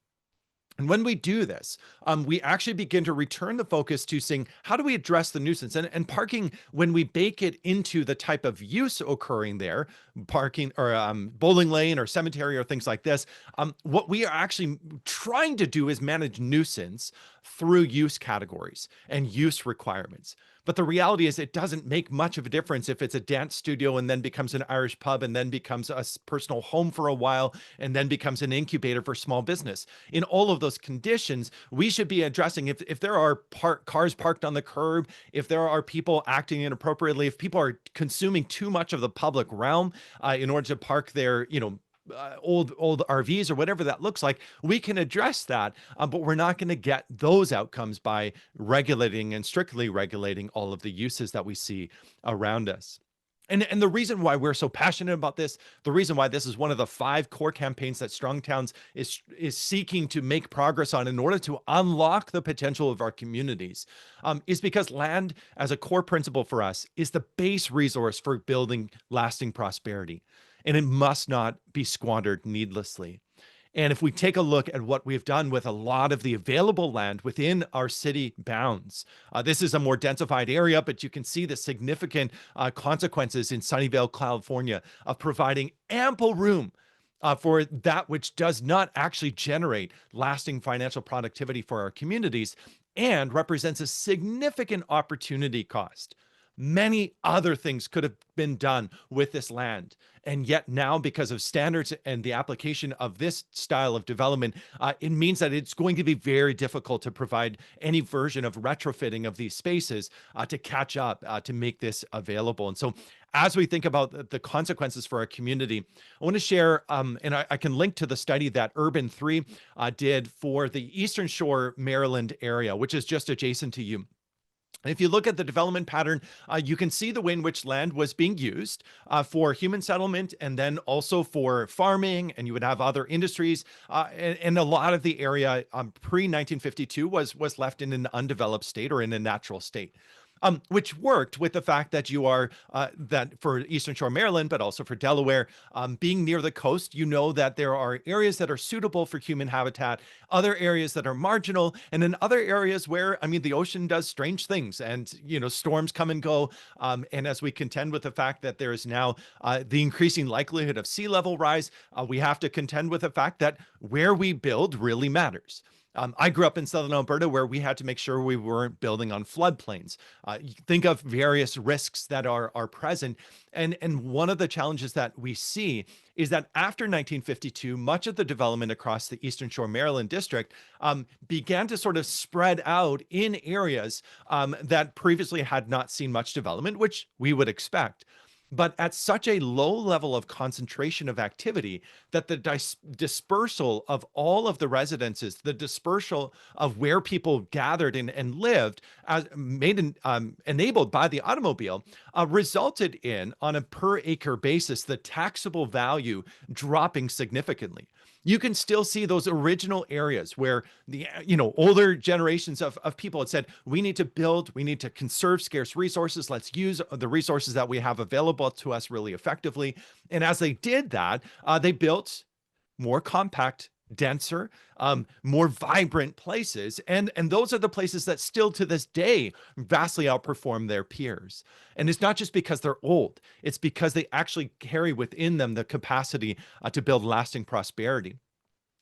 And when we do this, we actually begin to return the focus to saying, how do we address the nuisance? And parking, when we bake it into the type of use occurring there, parking or bowling lane or cemetery or things like this, what we are actually trying to do is manage nuisance through use categories and use requirements. But the reality is it doesn't make much of a difference if it's a dance studio and then becomes an Irish pub and then becomes a personal home for a while and then becomes an incubator for small business. In all of those conditions, we should be addressing if there are cars parked on the curb, if there are people acting inappropriately, if people are consuming too much of the public realm in order to park their, old RVs or whatever that looks like, we can address that, but we're not going to get those outcomes by regulating and strictly regulating all of the uses that we see around us. And the reason why we're so passionate about this, the reason why this is one of the 5 core campaigns that Strong Towns is seeking to make progress on in order to unlock the potential of our communities, is because land as a core principle for us is the base resource for building lasting prosperity. And it must not be squandered needlessly. And if we take a look at what we've done with a lot of the available land within our city bounds, this is a more densified area, but you can see the significant consequences in Sunnyvale, California, of providing ample room for that which does not actually generate lasting financial productivity for our communities and represents a significant opportunity cost. Many other things could have been done with this land. And yet now, because of standards and the application of this style of development, it means that it's going to be very difficult to provide any version of retrofitting of these spaces to catch up, to make this available. And so as we think about the consequences for our community, I want to share, and I can link to the study that Urban 3 did for the Eastern Shore, Maryland area, which is just adjacent to you. If you look at the development pattern, you can see the way in which land was being used for human settlement and then also for farming, and you would have other industries. And a lot of the area pre-1952 was left in an undeveloped state or in a natural state. which worked with the fact that you are that for Eastern Shore, Maryland, but also for Delaware, being near the coast, you know that there are areas that are suitable for human habitat, other areas that are marginal, and then other areas where, I mean, the ocean does strange things, and storms come and go. And as we contend with the fact that there is now the increasing likelihood of sea level rise, we have to contend with the fact that where we build really matters. I grew up in southern Alberta where we had to make sure we weren't building on floodplains. You think of various risks that are present. And one of the challenges that we see is that after 1952, much of the development across the Eastern Shore, Maryland district began to sort of spread out in areas that previously had not seen much development, which we would expect, but at such a low level of concentration of activity that the dispersal of all of the residences, the dispersal of where people gathered and lived, as enabled by the automobile, resulted in, on a per acre basis, the taxable value dropping significantly. You can still see those original areas where the older generations of people had said, we need to build, we need to conserve scarce resources, let's use the resources that we have available to us really effectively. And as they did that, they built more compact, denser, more vibrant places. And those are the places that still to this day vastly outperform their peers. And it's not just because they're old, it's because they actually carry within them the capacity to build lasting prosperity.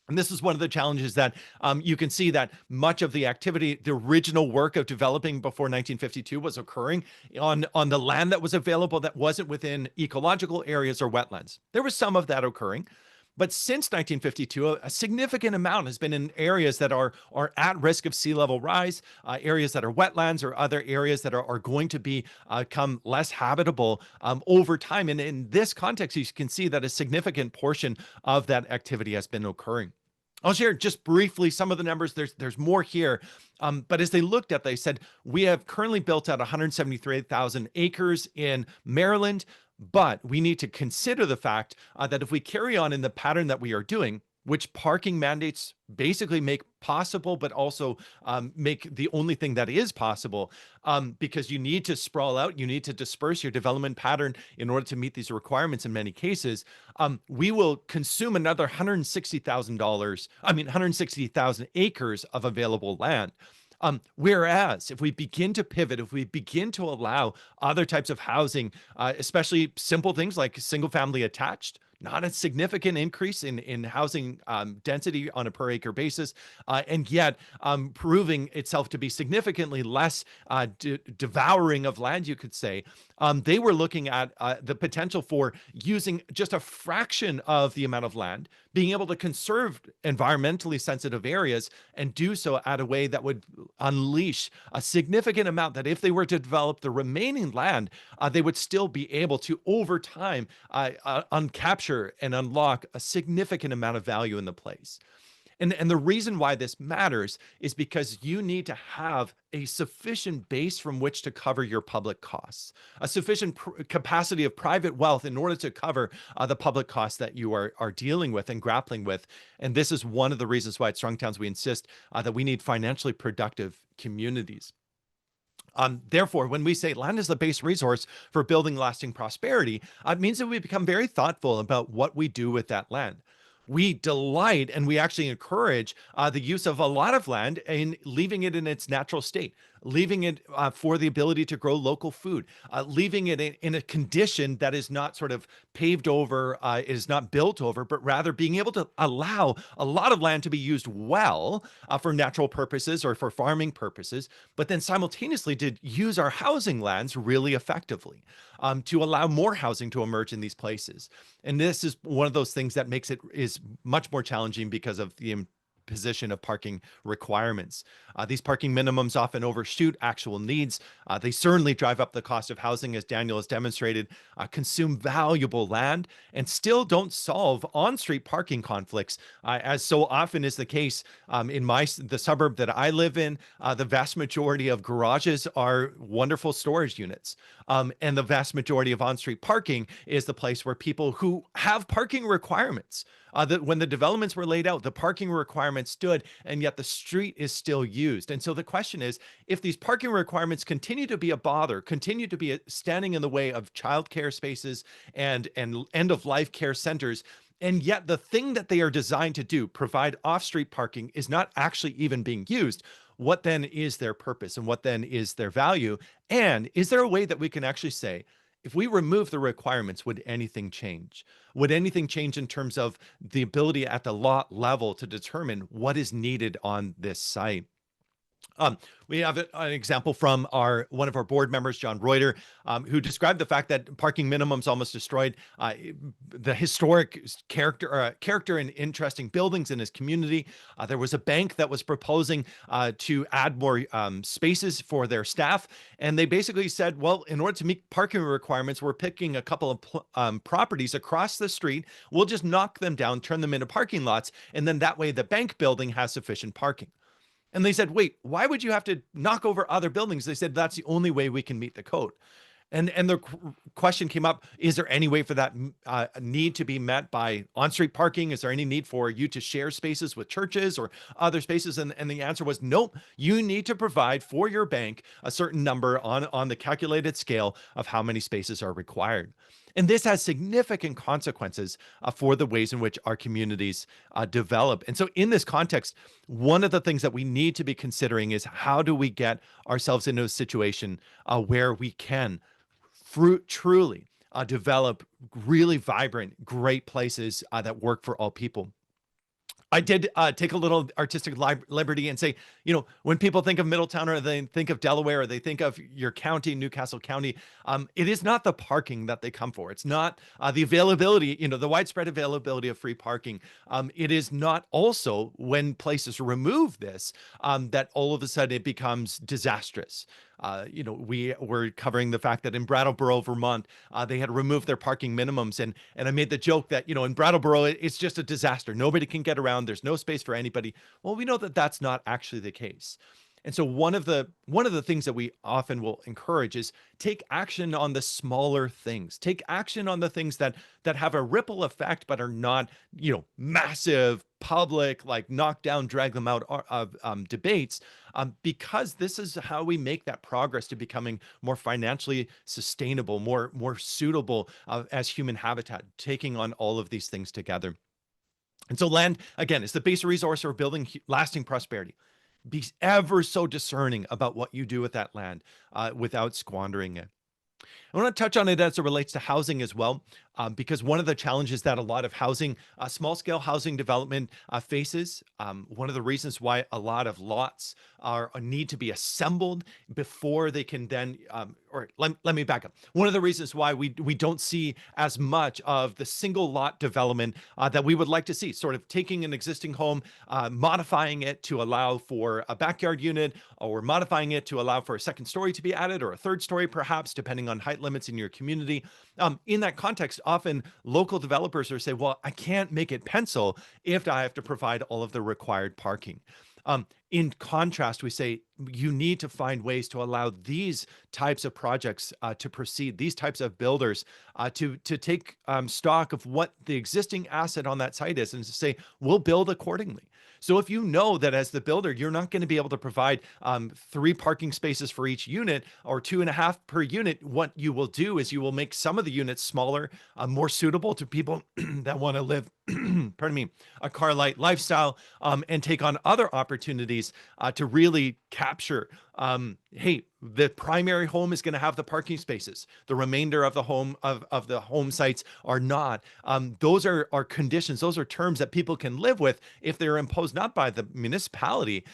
And this is one of the challenges that you can see that much of the activity, the original work of developing before 1952 was occurring on the land that was available that wasn't within ecological areas or wetlands. There was some of that occurring. But since 1952, a significant amount has been in areas that are at risk of sea level rise, areas that are wetlands or other areas that are going to become less habitable over time. And in this context, you can see that a significant portion of that activity has been occurring. I'll share just briefly some of the numbers. There's more here. But as they looked at, they said, we have currently built out 173,000 acres in Maryland. But we need to consider the fact that if we carry on in the pattern that we are doing, which parking mandates basically make possible, but also make the only thing that is possible, because you need to sprawl out, you need to disperse your development pattern in order to meet these requirements in many cases, we will consume another $160,000 acres of available land. Whereas if we begin to pivot, if we begin to allow other types of housing, especially simple things like single family attached, not a significant increase in housing density on a per acre basis, and yet proving itself to be significantly less devouring of land, you could say. They were looking at the potential for using just a fraction of the amount of land, being able to conserve environmentally sensitive areas and do so at a way that would unleash a significant amount that if they were to develop the remaining land, they would still be able to, over time, uncapture and unlock a significant amount of value in the place. And the reason why this matters is because you need to have a sufficient base from which to cover your public costs, a sufficient capacity of private wealth in order to cover the public costs that you are dealing with and grappling with. And this is one of the reasons why at Strong Towns we insist that we need financially productive communities. Therefore, when we say land is the base resource for building lasting prosperity, it means that we become very thoughtful about what we do with that land. We delight and we actually encourage the use of a lot of land and leaving it in its natural state, leaving it for the ability to grow local food, leaving it in a condition that is not sort of paved over, is not built over, but rather being able to allow a lot of land to be used well for natural purposes or for farming purposes, but then simultaneously to use our housing lands really effectively, to allow more housing to emerge in these places. And this is one of those things that makes it is much more challenging because of the imposition of parking requirements. These parking minimums often overshoot actual needs. They certainly drive up the cost of housing, as Daniel has demonstrated, consume valuable land, and still don't solve on-street parking conflicts, as so often is the case in the suburb that I live in. The vast majority of garages are wonderful storage units. And the vast majority of on-street parking is the place where people who have parking requirements, that when the developments were laid out, the parking requirements requirements stood, and yet the street is still used. And so the question is, if these parking requirements continue to be a bother, continue to be standing in the way of childcare spaces and end of life care centers, and yet the thing that they are designed to do, provide off-street parking, is not actually even being used, what then is their purpose and what then is their value? And is there a way that we can actually say, if we remove the requirements, would anything change? Would anything change in terms of the ability at the lot level to determine what is needed on this site? We have an example from one of our board members, John Reuter, who described the fact that parking minimums almost destroyed the historic character and interesting buildings in his community. There was a bank that was proposing to add more spaces for their staff, and they basically said, well, in order to meet parking requirements, we're picking a couple of properties across the street. We'll just knock them down, turn them into parking lots, and then that way the bank building has sufficient parking. And they said, wait, why would you have to knock over other buildings? They said, that's the only way we can meet the code. And the question came up, is there any way for that need to be met by on-street parking? Is there any need for you to share spaces with churches or other spaces? And the answer was, nope, you need to provide for your bank a certain number on the calculated scale of how many spaces are required. And this has significant consequences for the ways in which our communities develop. And so in this context, one of the things that we need to be considering is, how do we get ourselves into a situation where we can truly develop really vibrant, great places that work for all people. I did take a little artistic liberty and say, when people think of Middletown, or they think of Delaware, or they think of your county, Newcastle County, it is not the parking that they come for. It's not the availability, the widespread availability of free parking. It is not also when places remove this, that all of a sudden it becomes disastrous. We were covering the fact that in Brattleboro, Vermont, they had removed their parking minimums. And I made the joke that, in Brattleboro, it's just a disaster. Nobody can get around. There's no space for anybody. Well, we know that that's not actually the case. And so one of the things that we often will encourage is take action on the smaller things. Take action on the things that have a ripple effect, but are not, massive public, like knock down, drag them out of debates, because this is how we make that progress to becoming more financially sustainable, more suitable as human habitat, taking on all of these things together. And so land, again, is the base resource for building lasting prosperity. Be ever so discerning about what you do with that land without squandering it. I want to touch on it as it relates to housing as well, because one of the challenges that a lot of housing, small-scale housing development faces, one of the reasons why a lot of lots need to be assembled before they can then, or let me back up. One of the reasons why we don't see as much of the single lot development that we would like to see, sort of taking an existing home, modifying it to allow for a backyard unit, or modifying it to allow for a second story to be added, or a third story perhaps, depending on height limits in your community. In that context, often local developers are saying, well, I can't make it pencil if I have to provide all of the required parking. In contrast, we say you need to find ways to allow these types of projects to proceed, these types of builders to take stock of what the existing asset on that site is, and to say, we'll build accordingly. So if you know that as the builder, you're not going to be able to provide 3 parking spaces for each unit, or 2.5 per unit, what you will do is you will make some of the units smaller, more suitable to people that want to live, pardon me, a car light lifestyle, and take on other opportunities to really capture, hey, the primary home is going to have the parking spaces. The remainder of the home of the home sites are not. Those are conditions. Those are terms that people can live with if they're imposed not by the municipality,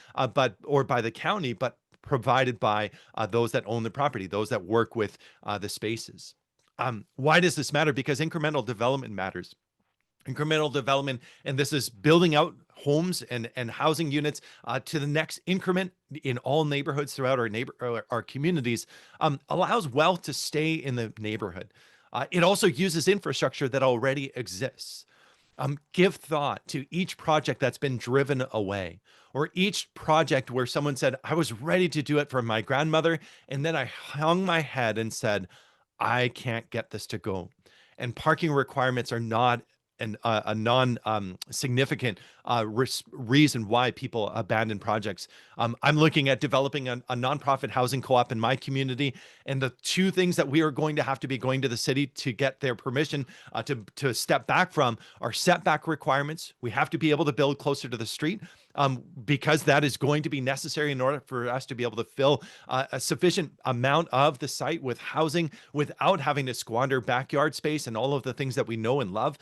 or by the county, but provided by those that own the property, those that work with the spaces. Why does this matter? Because incremental development matters. Incremental development, and this is building out homes and housing units to the next increment in all neighborhoods throughout our communities, allows wealth to stay in the neighborhood. It also uses infrastructure that already exists. Give thought to each project that's been driven away, or each project where someone said, I was ready to do it for my grandmother, and then I hung my head and said, I can't get this to go. And parking requirements are not a non significant reason why people abandon projects. I'm looking at developing a nonprofit housing co-op in my community, and the two things that we are going to have to be going to the city to get their permission to step back from are setback requirements. We have to be able to build closer to the street, because that is going to be necessary in order for us to be able to fill a sufficient amount of the site with housing without having to squander backyard space and all of the things that we know and love.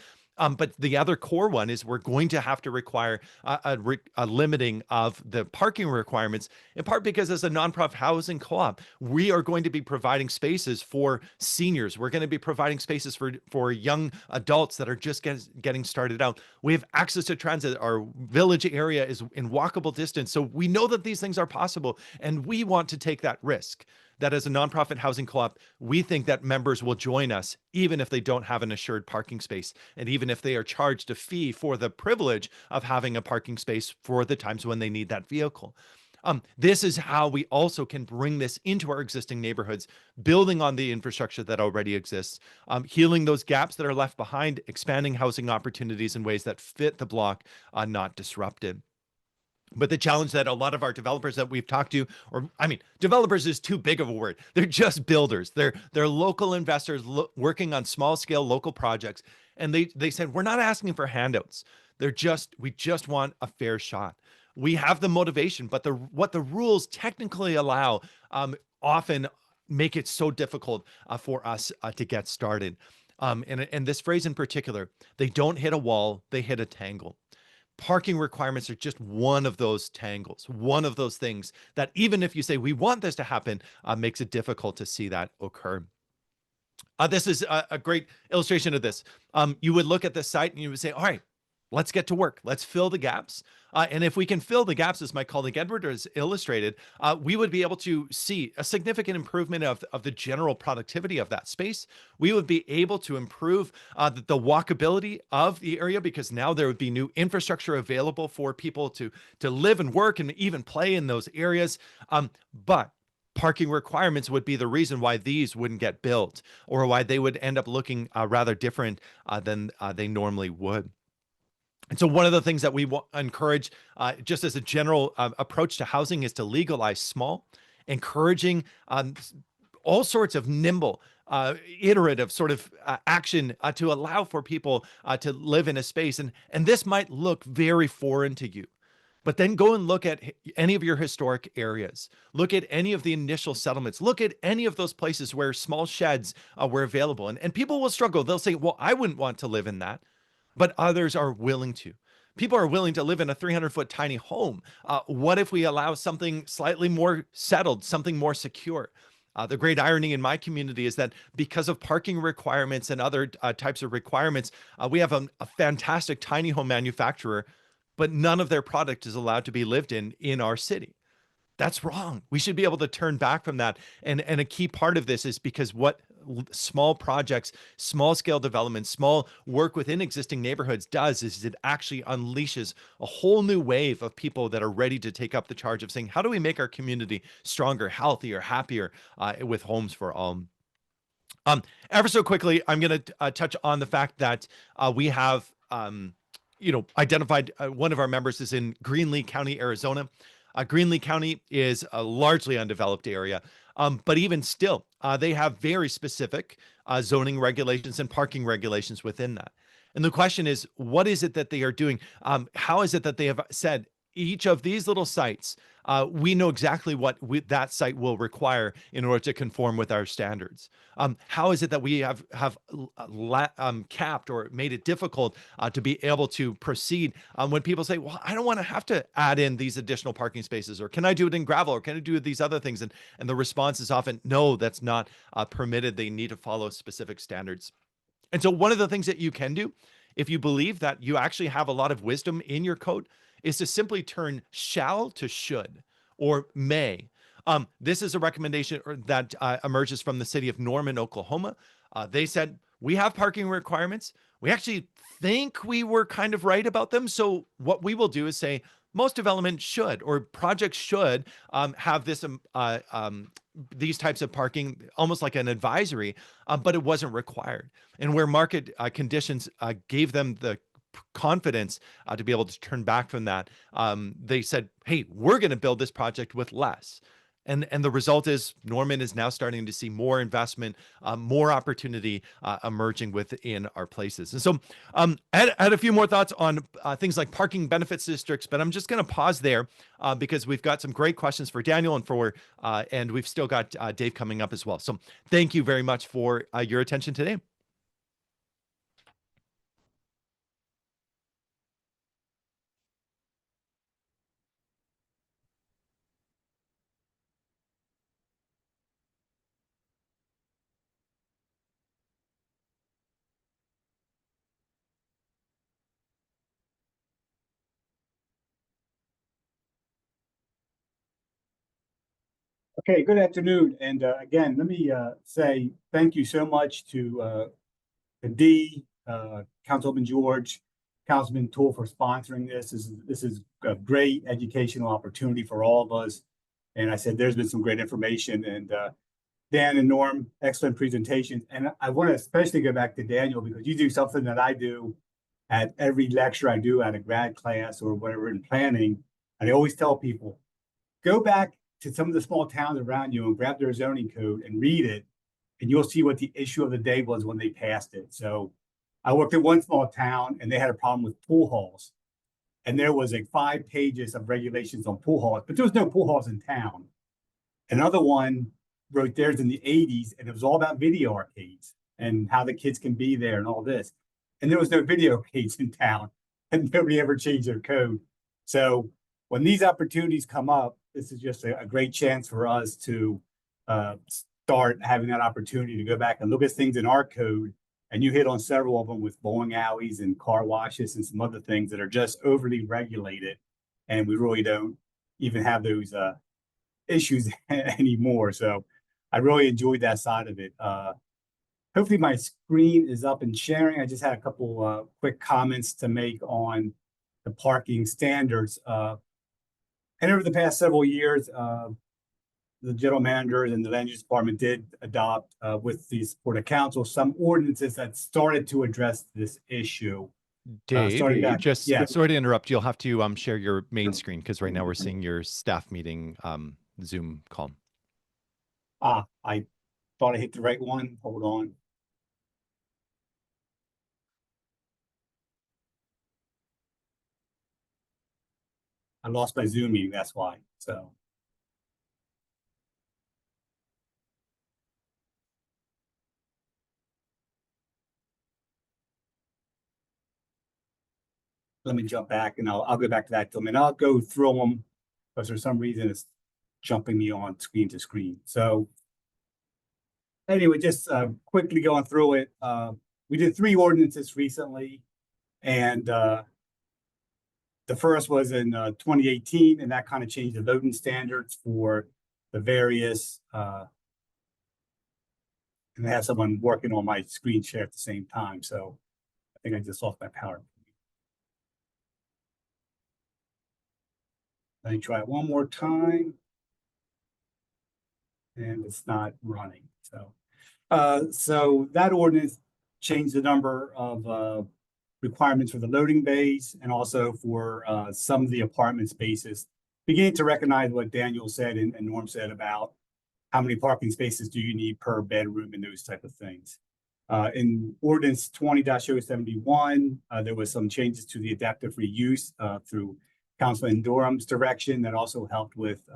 But the other core one is we're going to have to require a limiting of the parking requirements, in part because as a nonprofit housing co-op, we are going to be providing spaces for seniors. We're going to be providing spaces for young adults that are just getting started out. We have access to transit. Our village area is in walkable distance. So we know that these things are possible, and we want to take that risk. That as a nonprofit housing co-op, we think that members will join us even if they don't have an assured parking space, and even if they are charged a fee for the privilege of having a parking space for the times when they need that vehicle. This is how we also can bring this into our existing neighborhoods, building on the infrastructure that already exists, healing those gaps that are left behind, expanding housing opportunities in ways that fit the block, not disrupted. But the challenge that a lot of our developers that we've talked to, or I mean, developers is too big of a word. They're just builders. They're local investors working on small scale local projects. And they said, we're not asking for handouts. We just want a fair shot. We have the motivation, but what the rules technically allow often make it so difficult for us to get started. And this phrase in particular, they don't hit a wall, they hit a tangle. Parking requirements are just one of those tangles, one of those things that even if you say we want this to happen, makes it difficult to see that occur. This is a great illustration of this. You would look at the site and you would say, all right, let's get to work. Let's fill the gaps. And if we can fill the gaps, as my colleague Edward has illustrated, we would be able to see a significant improvement of the general productivity of that space. We would be able to improve the walkability of the area, because now there would be new infrastructure available for people to live and work and even play in those areas. But parking requirements would be the reason why these wouldn't get built, or why they would end up looking rather different than they normally would. And so one of the things that we encourage, just as a general approach to housing, is to legalize small, encouraging all sorts of nimble, iterative sort of action to allow for people to live in a space. And this might look very foreign to you. But then go and look at any of your historic areas. Look at any of the initial settlements. Look at any of those places where small sheds were available. And people will struggle. They'll say, well, I wouldn't want to live in that. But others are willing to. People are willing to live in a 300-foot tiny home. What if we allow something slightly more settled, something more secure? The great irony in my community is that because of parking requirements and other types of requirements, we have a fantastic tiny home manufacturer, but none of their product is allowed to be lived in our city. That's wrong. We should be able to turn back from that. And a key part of this is because what small projects, small scale development, small work within existing neighborhoods does is it actually unleashes a whole new wave of people that are ready to take up the charge of saying, how do we make our community stronger, healthier, happier, with homes for all? Ever so quickly, I'm going to touch on the fact that we have, identified one of our members is in Greenlee County, Arizona. Greenlee County is a largely undeveloped area, but even still, they have very specific zoning regulations and parking regulations within that. And the question is, what is it that they are doing? How is it that they have said each of these little sites, we know exactly what that site will require in order to conform with our standards? How is it that we have capped or made it difficult to be able to proceed when people say, well, I don't want to have to add in these additional parking spaces, or can I do it in gravel, or can I do these other things? And the response is often, no, that's not permitted. They need to follow specific standards. And so one of the things that you can do, if you believe that you actually have a lot of wisdom in your code, is to simply turn shall to should or may. This is a recommendation that emerges from the city of Norman, Oklahoma. They said, we have parking requirements. We actually think we were kind of right about them. So what we will do is say most development should, or projects should have this these types of parking almost like an advisory, but it wasn't required. And where market conditions gave them the confidence to be able to turn back from that, they said, "Hey, we're going to build this project with less." And the result is Norman is now starting to see more investment, more opportunity emerging within our places. And so I had a few more thoughts on things like parking benefits districts, but I'm just going to pause there because we've got some great questions for Daniel and we've still got Dave coming up as well. So thank you very much for your attention today. Okay, good afternoon. And again, let me say thank you so much to D, Councilman George, Councilman Toole for sponsoring this. This is a great educational opportunity for all of us. And I said there's been some great information. And Dan and Norm, excellent presentations. And I want to especially go back to Daniel because you do something that I do at every lecture I do at a grad class or whatever in planning. And I always tell people, go back to some of the small towns around you and grab their zoning code and read it, and you'll see what the issue of the day was when they passed it. So I worked at one small town and they had a problem with pool halls. And there was like 5 pages of regulations on pool halls, but there was no pool halls in town. Another one wrote theirs in the 80s, and it was all about video arcades and how the kids can be there and all this. And there was no video arcades in town, and nobody ever changed their code. So when these opportunities come up, this is just a great chance for us to start having that opportunity to go back and look at things in our code. And you hit on several of them with bowling alleys and car washes and some other things that are just overly regulated. And we really don't even have those issues anymore. So I really enjoyed that side of it. Hopefully my screen is up and sharing. I just had a couple quick comments to make on the parking standards. And over the past several years, the general managers and the land use department did adopt, with the support of council, some ordinances that started to address this issue. Dave, Yeah. sorry to interrupt. You'll have to share your main screen because right now we're seeing your staff meeting Zoom call. I thought I hit the right one. Hold on. I lost my Zoom meeting, that's why. So let me jump back and I'll go back to that. And I'll go through them because for some reason it's jumping me on screen to screen. So anyway, just quickly going through it. We did 3 ordinances recently, and the first was in 2018, and that kind of changed the loading standards for the various, and I have someone working on my screen share at the same time. So I think I just lost my power. Let me try it one more time. And it's not running. So that ordinance changed the number of requirements for the loading bays and also for some of the apartment spaces, beginning to recognize what Daniel said and Norm said about how many parking spaces do you need per bedroom and those type of things. In ordinance 20-071, there was some changes to the adaptive reuse through Councilman Durham's direction that also helped with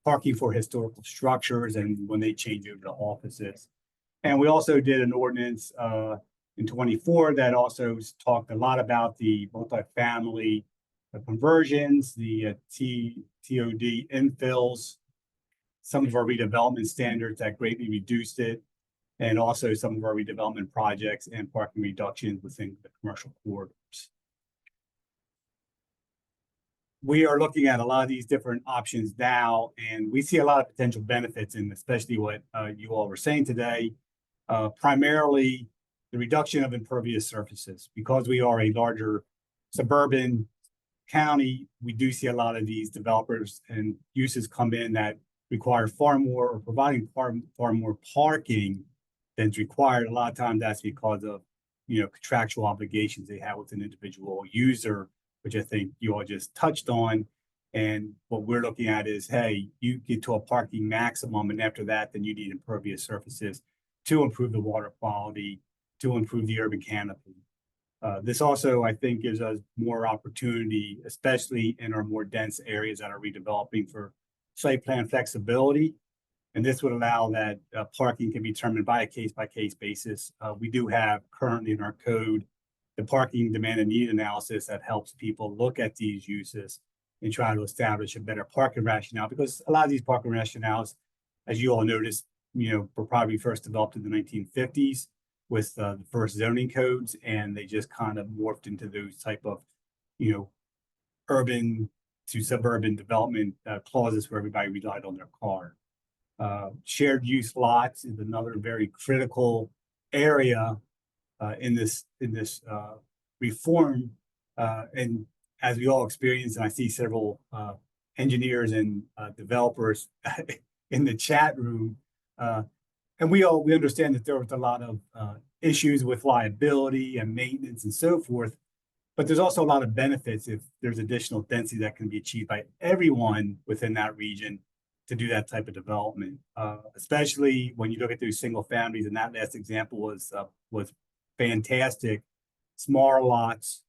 parking for historical structures and when they change over to offices. And we also did an ordinance in 24 that also talked a lot about the multifamily conversions, the TOD infills, some of our redevelopment standards that greatly reduced it, and also some of our redevelopment projects and parking reductions within the commercial corridors. We are looking at a lot of these different options now, and we see a lot of potential benefits in especially what you all were saying today, primarily the reduction of impervious surfaces. Because we are a larger suburban county, we do see a lot of these developers and uses come in that require far more or providing far more parking than is required. A lot of times that's because of, contractual obligations they have with an individual user, which I think you all just touched on. And what we're looking at is, hey, you get to a parking maximum, and after that, then you need impervious surfaces to improve the water quality, to improve the urban canopy. This also, I think, gives us more opportunity, especially in our more dense areas that are redeveloping, for site plan flexibility. And this would allow that parking can be determined by a case-by-case basis. We do have currently in our code the parking demand and need analysis that helps people look at these uses and try to establish a better parking rationale, because a lot of these parking rationales, as you all noticed, were probably first developed in the 1950s with the first zoning codes, and they just kind of morphed into those type of, urban to suburban development clauses where everybody relied on their car. Shared use lots is another very critical area in this reform, and as we all experience, and I see several engineers and developers in the chat room, and we understand that there was a lot of issues with liability and maintenance and so forth, but there's also a lot of benefits if there's additional density that can be achieved by everyone within that region to do that type of development, especially when you look at those single families. And that last example was fantastic. Smaller lots,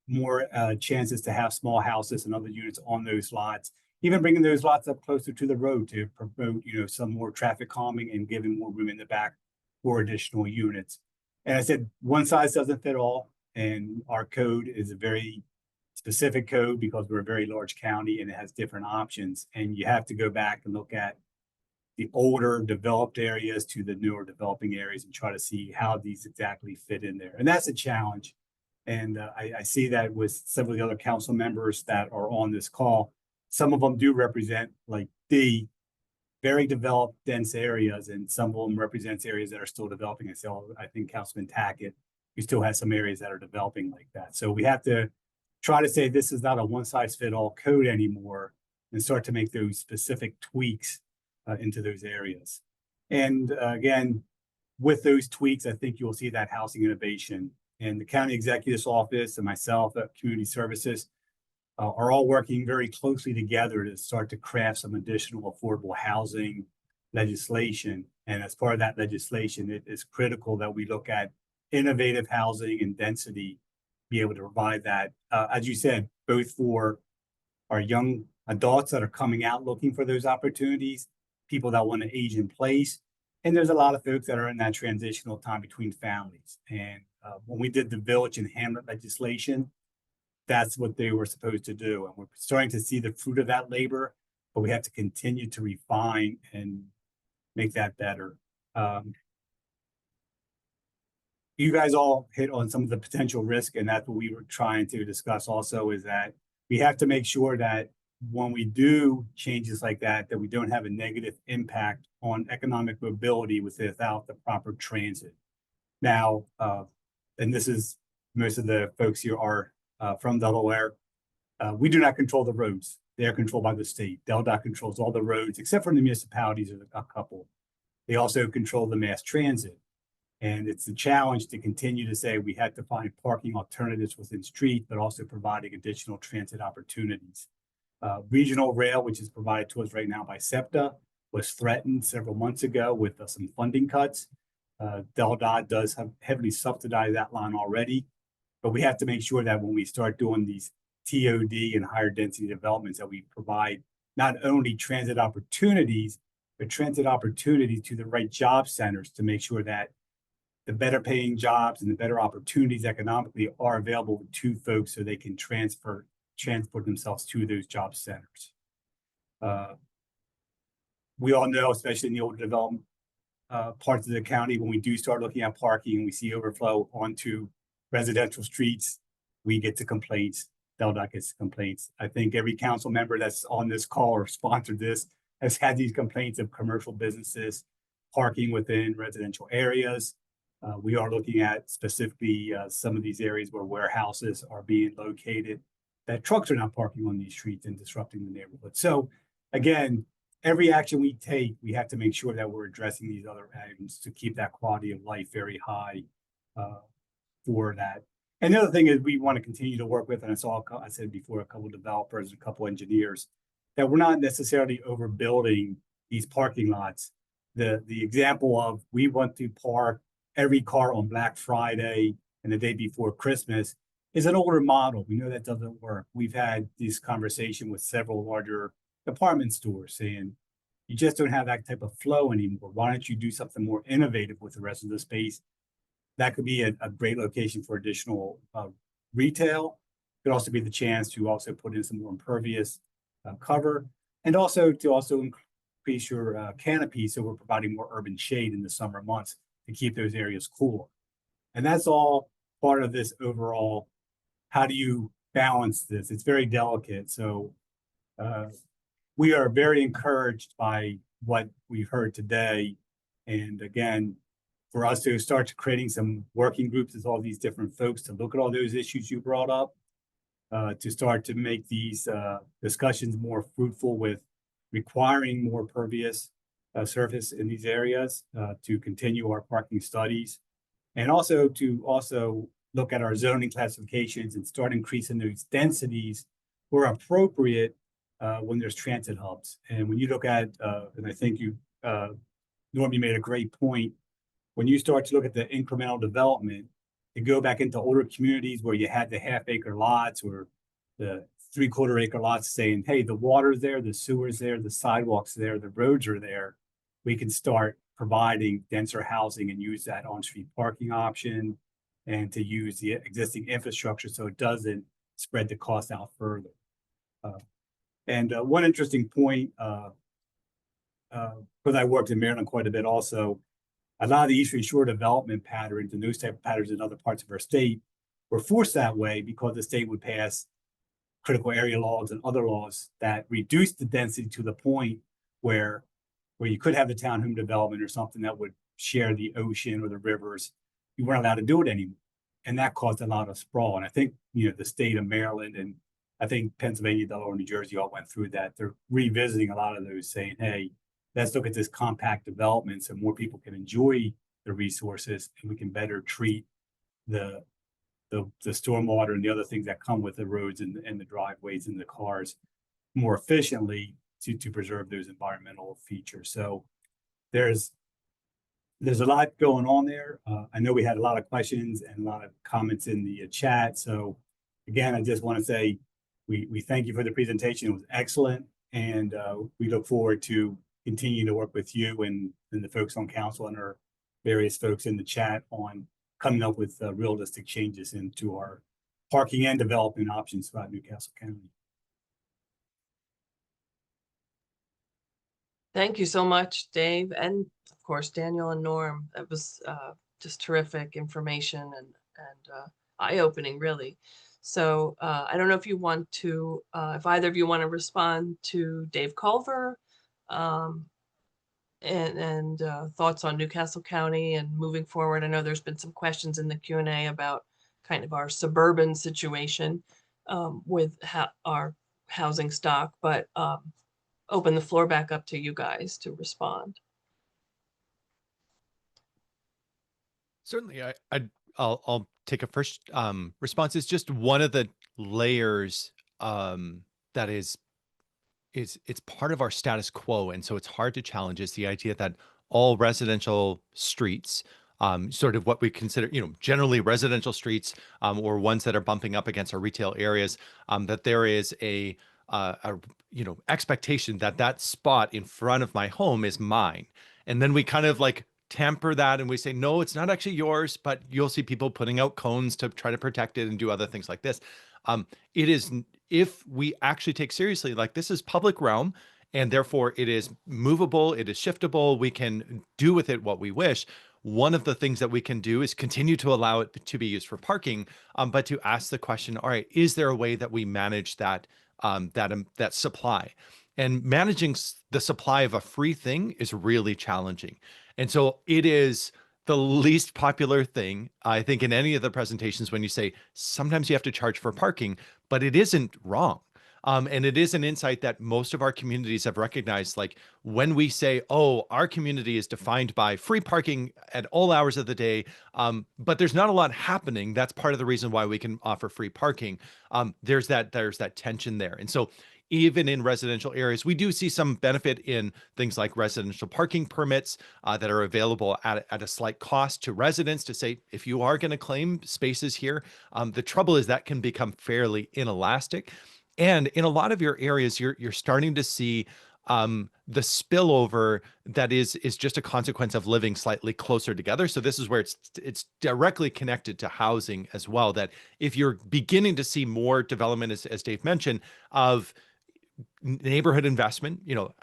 more chances to have small houses and other units on those lots, even bringing those lots up closer to the road to promote, some more traffic calming and giving more room in the back for additional units. And I said, one size doesn't fit all. And our code is a very specific code because we're a very large county and it has different options. And you have to go back and look at the older developed areas to the newer developing areas and try to see how these exactly fit in there. And that's a challenge. And I see that with several of the other council members that are on this call. Some of them do represent, like, the very developed, dense areas, and some of them represents areas that are still developing. I think Councilman Tackett, who still has some areas that are developing like that. So we have to try to say this is not a one-size-fit-all code anymore, and start to make those specific tweaks into those areas. And again, with those tweaks, I think you'll see that housing innovation. And the county executive's office and myself at Community Services are all working very closely together to start to craft some additional affordable housing legislation. And as part of that legislation, it is critical that we look at innovative housing and density, be able to provide that, as you said, both for our young adults that are coming out looking for those opportunities, people that want to age in place. And there's a lot of folks that are in that transitional time between families. And when we did the village and hamlet legislation, that's what they were supposed to do. And we're starting to see the fruit of that labor, but we have to continue to refine and make that better. You guys all hit on some of the potential risk, and that's what we were trying to discuss also, is that we have to make sure that when we do changes like that, that we don't have a negative impact on economic mobility without the proper transit. Now, and this is, most of the folks here are from Delaware. We do not control the roads. They are controlled by the state. DelDOT controls all the roads, except for the municipalities, a couple. They also control the mass transit. And it's a challenge to continue to say we had to find parking alternatives within street, but also providing additional transit opportunities. Regional rail, which is provided to us right now by SEPTA, was threatened several months ago with some funding cuts. DelDOT does have heavily subsidized that line already, but we have to make sure that when we start doing these TOD and higher density developments, that we provide not only transit opportunities, but transit opportunities to the right job centers to make sure that the better paying jobs and the better opportunities economically are available to folks so they can transport themselves to those job centers. We all know, especially in the older development parts of the county, when we do start looking at parking and we see overflow onto residential streets, we get to complaints. DelDOT gets complaints. I think every council member that's on this call or sponsored this has had these complaints of commercial businesses parking within residential areas. We are looking at specifically some of these areas where warehouses are being located, that trucks are not parking on these streets and disrupting the neighborhood. So again, every action we take, we have to make sure that we're addressing these other items to keep that quality of life very high for that. And the other thing is we want to continue to work with, and I said before, a couple of developers, a couple of engineers, that we're not necessarily overbuilding these parking lots. The example of we want to park every car on Black Friday and the day before Christmas is an older model. We know that doesn't work. We've had this conversation with several larger department stores saying, you just don't have that type of flow anymore. Why don't you do something more innovative with the rest of the space? That could be a great location for additional retail. Could also be the chance to also put in some more impervious cover, and also to increase your canopy, so we're providing more urban shade in the summer months to keep those areas cool. And that's all part of this overall. How do you balance this? It's very delicate. So we are very encouraged by what we've heard today. And again, for us to start creating some working groups with all these different folks to look at all those issues you brought up, to start to make these discussions more fruitful with requiring more pervious surface in these areas, to continue our parking studies, and also to look at our zoning classifications and start increasing those densities where appropriate when there's transit hubs. And when you look at, and I think Norm, you made a great point, when you start to look at the incremental development, to go back into older communities where you had the half-acre lots or the 3/4 acre lots, saying, hey, the water's there, the sewer's there, the sidewalks there, the roads are there, we can start providing denser housing and use that on-street parking option, and to use the existing infrastructure so it doesn't spread the cost out further. And one interesting point, because I worked in Maryland quite a bit also, a lot of the Eastern Shore development patterns and those type of patterns in other parts of our state were forced that way because the state would pass critical area laws and other laws that reduced the density to the point where you could have a townhome development or something that would share the ocean or the rivers. You weren't allowed to do it anymore. And that caused a lot of sprawl. And I think, the state of Maryland, and I think Pennsylvania, Delaware, New Jersey all went through that. They're revisiting a lot of those, saying, hey, let's look at this compact development so more people can enjoy the resources and we can better treat the stormwater and the other things that come with the roads and the driveways and the cars more efficiently to preserve those environmental features. So there's a lot going on there. I know we had a lot of questions and a lot of comments in the chat. So again, I just want to say we thank you for the presentation. It was excellent. And we look forward to continue to work with you and the folks on council and our various folks in the chat on coming up with realistic changes into our parking and development options throughout Newcastle County. Thank you so much, Dave, and of course, Daniel and Norm. That was just terrific information and eye-opening, really. So I don't know if you want to, if either of you want to respond to Dave Culver, and thoughts on Newcastle County and moving forward. I know there's been some questions in the Q&A about kind of our suburban situation with our housing stock, but open the floor back up to you guys to respond. Certainly, I'll take a first response. It's just one of the layers that it's part of our status quo, and so it's hard to challenge. Is the idea that all residential streets, sort of what we consider, generally residential streets, or ones that are bumping up against our retail areas, that there is a expectation that that spot in front of my home is mine, and then we kind of like temper that and we say, no, it's not actually yours, but you'll see people putting out cones to try to protect it and do other things like this. It is, if we actually take seriously, like, this is public realm, and therefore it is movable, it is shiftable, we can do with it what we wish. One of the things that we can do is continue to allow it to be used for parking, but to ask the question, all right, is there a way that we manage that that supply? And managing the supply of a free thing is really challenging. And so it is the least popular thing, I think, in any of the presentations when you say sometimes you have to charge for parking, but it isn't wrong. And it is an insight that most of our communities have recognized. Like when we say, oh, our community is defined by free parking at all hours of the day, but there's not a lot happening. That's part of the reason why we can offer free parking. There's that tension there. And so even in residential areas, we do see some benefit in things like residential parking permits that are available at a slight cost to residents to say, if you are going to claim spaces here, the trouble is that can become fairly inelastic. And in a lot of your areas, you're starting to see the spillover that is just a consequence of living slightly closer together. So this is where it's directly connected to housing as well. That if you're beginning to see more development, as Dave mentioned, of neighborhood investment,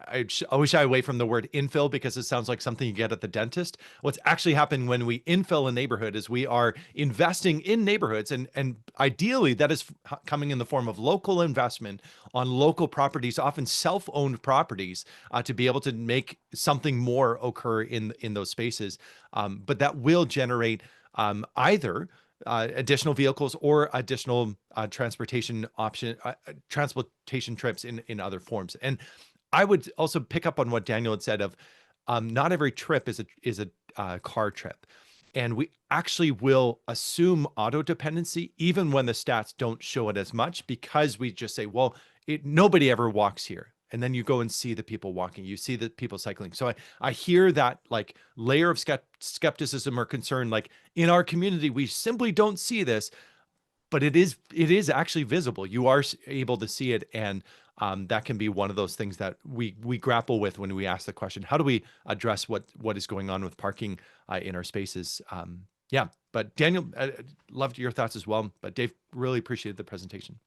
I wish I away from the word infill because it sounds like something you get at the dentist. What's actually happening when we infill a neighborhood is we are investing in neighborhoods, and ideally that is coming in the form of local investment on local properties, often self-owned properties, to be able to make something more occur in those spaces. But that will generate either additional vehicles or additional transportation trips in other forms. And I would also pick up on what Daniel had said of not every trip is a car trip. And we actually will assume auto dependency even when the stats don't show it as much, because we just say, well, nobody ever walks here. And then you go and see the people walking, you see the people cycling. So I hear that like layer of skepticism or concern, like in our community, we simply don't see this, but it is actually visible. You are able to see it. And that can be one of those things that we grapple with when we ask the question, how do we address what is going on with parking in our spaces? Yeah, but Daniel, loved your thoughts as well. But Dave, really appreciated the presentation.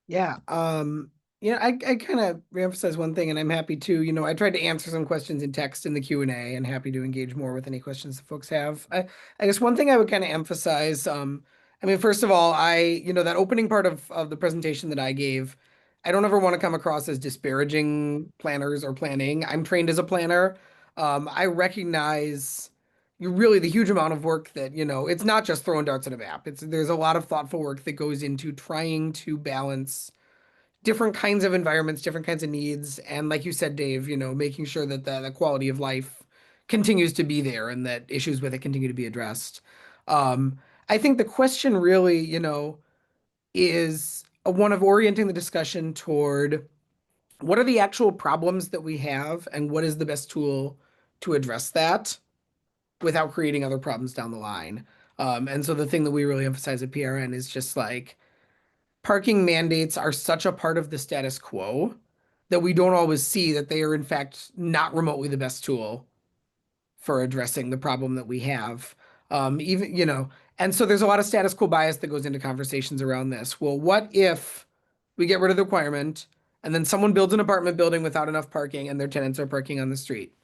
Yeah. I kind of reemphasize one thing, and I'm happy to, I tried to answer some questions in text in the Q&A, and happy to engage more with any questions that folks have. I guess one thing I would kind of emphasize, first of all, that opening part of the presentation that I gave, I don't ever want to come across as disparaging planners or planning. I'm trained as a planner. I recognize really the huge amount of work that, it's not just throwing darts at a map. There's a lot of thoughtful work that goes into trying to balance different kinds of environments, different kinds of needs, and like you said, Dave, making sure that the quality of life continues to be there and that issues with it continue to be addressed. I think the question really, is one of orienting the discussion toward what are the actual problems that we have and what is the best tool to address that without creating other problems down the line. And so the thing that we really emphasize at PRN is just like parking mandates are such a part of the status quo that we don't always see that they are in fact not remotely the best tool for addressing the problem that we have. And so there's a lot of status quo bias that goes into conversations around this. Well, what if we get rid of the requirement and then someone builds an apartment building without enough parking and their tenants are parking on the street?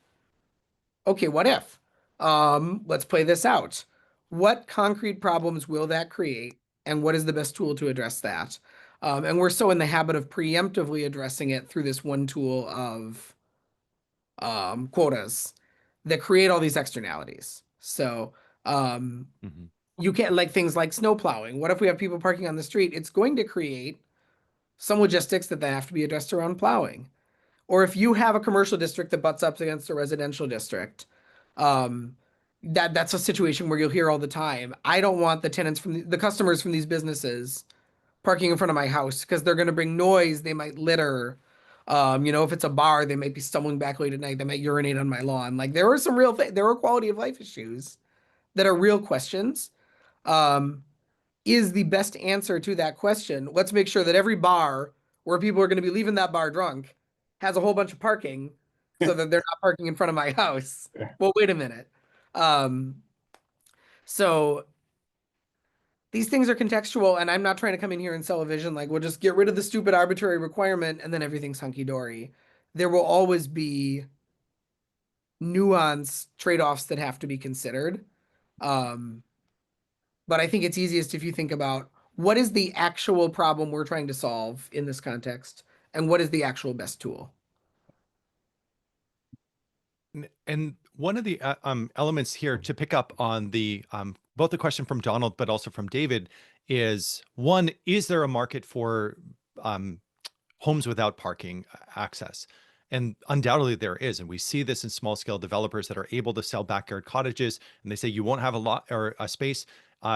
Okay, what if? Let's play this out. What concrete problems will that create? And what is the best tool to address that? And we're so in the habit of preemptively addressing it through this one tool of quotas that create all these externalities. So you can't, like things like snow plowing. What if we have people parking on the street? It's going to create some logistics that have to be addressed around plowing. Or if you have a commercial district that butts up against a residential district, that's a situation where you'll hear all the time, I don't want the tenants from the customers from these businesses parking in front of my house because they're going to bring noise. They might litter. If it's a bar, they might be stumbling back late at night. They might urinate on my lawn. Like there are some real there are quality of life issues that are real questions. Is the best answer to that question, let's make sure that every bar where people are going to be leaving that bar drunk has a whole bunch of parking so that they're not parking in front of my house. Well, wait a minute. So these things are contextual, and I'm not trying to come in here and sell a vision like we'll just get rid of the stupid arbitrary requirement and then everything's hunky-dory. There will always be nuanced trade-offs that have to be considered. But I think it's easiest if you think about what is the actual problem we're trying to solve in this context and what is the actual best tool. And one of the elements here to pick up on the both the question from Donald, but also from David is one, is there a market for um, homes without parking access? And undoubtedly there is. And we see this in small scale developers that are able to sell backyard cottages. And they say, you won't have a lot or a space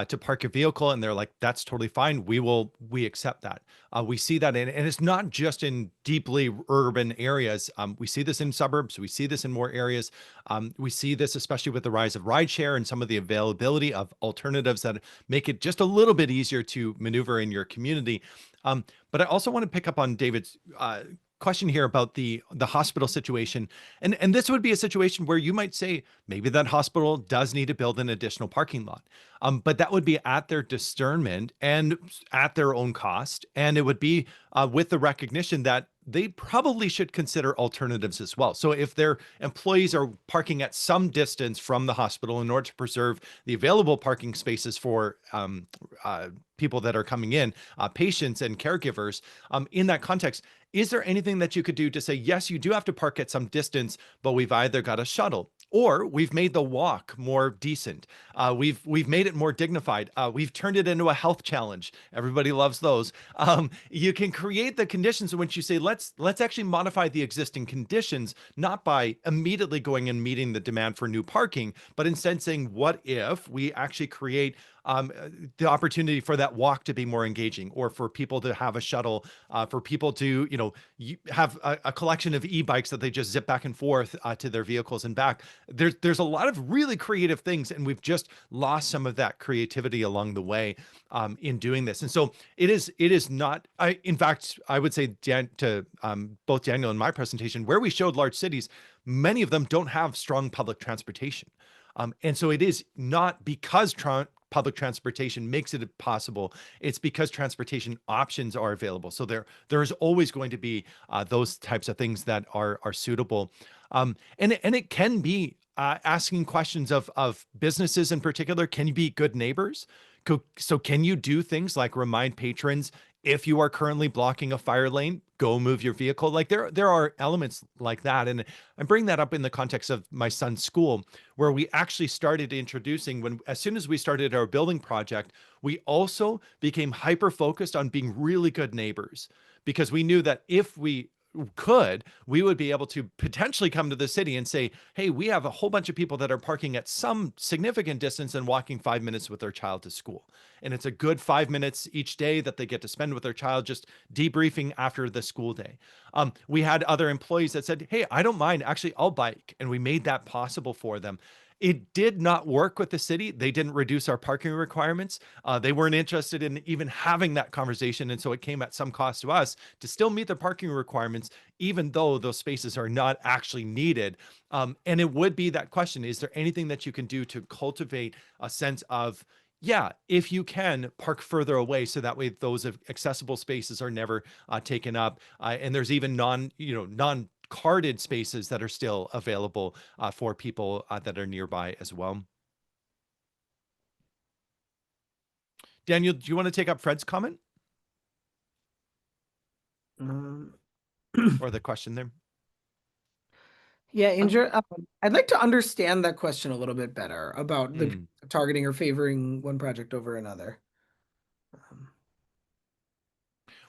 to park your vehicle. And they're like, that's totally fine. We accept that. We see that and it's not just in deeply urban areas. We see this in suburbs. We see this in more areas. We see this, especially with the rise of rideshare and some of the availability of alternatives that make it just a little bit easier to maneuver in your community. But I also want to pick up on David's question here about the hospital situation, and this would be a situation where you might say maybe that hospital does need to build an additional parking lot, but that would be at their discernment and at their own cost, and it would be with the recognition that they probably should consider alternatives as well. So if their employees are parking at some distance from the hospital in order to preserve the available parking spaces for people that are coming in, patients and caregivers, in that context, is there anything that you could do to say, yes, you do have to park at some distance, but we've either got a shuttle or we've made the walk more decent. We've made it more dignified. We've turned it into a health challenge. Everybody loves those. You can create the conditions in which you say, let's actually modify the existing conditions, not by immediately going and meeting the demand for new parking, but instead saying, what if we actually create the opportunity for that walk to be more engaging, or for people to have a shuttle, for people to, have a collection of e-bikes that they just zip back and forth to their vehicles and back. There's a lot of really creative things, and we've just lost some of that creativity along the way in doing this. And so it is not. In fact, I would say to both Daniel and my presentation, where we showed large cities, many of them don't have strong public transportation. And so it is not because public transportation makes it possible. It's because transportation options are available. So there is always going to be those types of things that are suitable. And it can be asking questions of businesses in particular. Can you be good neighbors? So can you do things like remind patrons, if you are currently blocking a fire lane, go move your vehicle? Like there are elements like that. And I bring that up in the context of my son's school, where we actually started introducing, as soon as we started our building project, we also became hyper focused on being really good neighbors, because we knew that if we would be able to potentially come to the city and say, hey, we have a whole bunch of people that are parking at some significant distance and walking 5 minutes with their child to school. And it's a good 5 minutes each day that they get to spend with their child, just debriefing after the school day. We had other employees that said, hey, I don't mind, actually, I'll bike. And we made that possible for them. It did not work with the city. They didn't reduce our parking requirements. They weren't interested in even having that conversation. And so it came at some cost to us to still meet the parking requirements, even though those spaces are not actually needed. And it would be that question, is there anything that you can do to cultivate a sense of, yeah, if you can park further away, so that way those accessible spaces are never taken up. And there's even non-carded spaces that are still available for people that are nearby as well. Daniel, do you want to take up Fred's comment or the question there? Yeah, Andrew, I'd like to understand that question a little bit better about the targeting or favoring one project over another.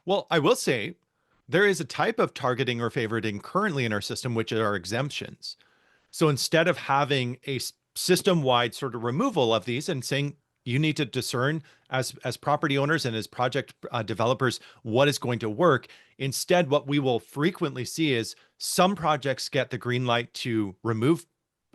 Well, I will say there is a type of targeting or favoriting currently in our system, which are exemptions. So instead of having a system-wide sort of removal of these and saying you need to discern as property owners and as project developers what is going to work, instead what we will frequently see is some projects get the green light to remove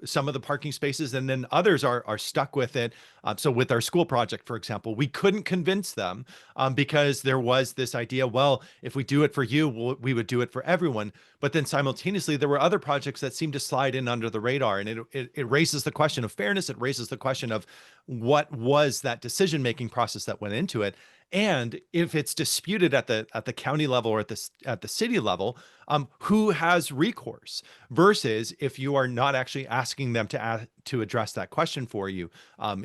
some of the parking spaces, and then others are stuck with it. So with our school project, for example, we couldn't convince them because there was this idea, well, if we do it for you, we would do it for everyone. But then simultaneously, there were other projects that seemed to slide in under the radar. And it raises the question of fairness. It raises the question of what was that decision-making process that went into it. And if it's disputed at the county level or at the city level, who has recourse? Versus if you are not actually asking them to address that question for you.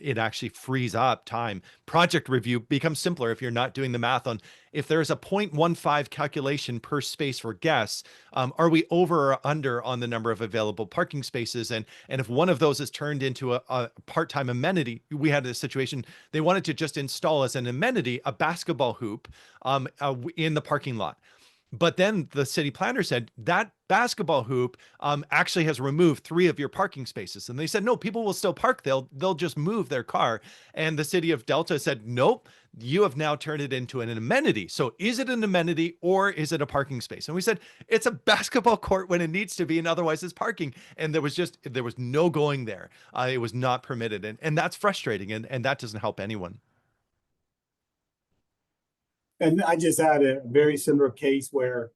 It actually frees up time. Project review becomes simpler if you're not doing the math on if there's a 0.15 calculation per space for guests, are we over or under on the number of available parking spaces? And if one of those is turned into a part-time amenity, we had a situation, they wanted to just install as an amenity a basketball hoop in the parking lot. But then the city planner said that basketball hoop actually has removed 3 of your parking spaces. And they said, no, people will still park. They'll just move their car. And the city of Delta said, nope, you have now turned it into an amenity. So is it an amenity or is it a parking space? And we said, it's a basketball court when it needs to be, and otherwise it's parking. And there was no going there. It was not permitted. And that's frustrating. And that doesn't help anyone. And I just had a very similar case where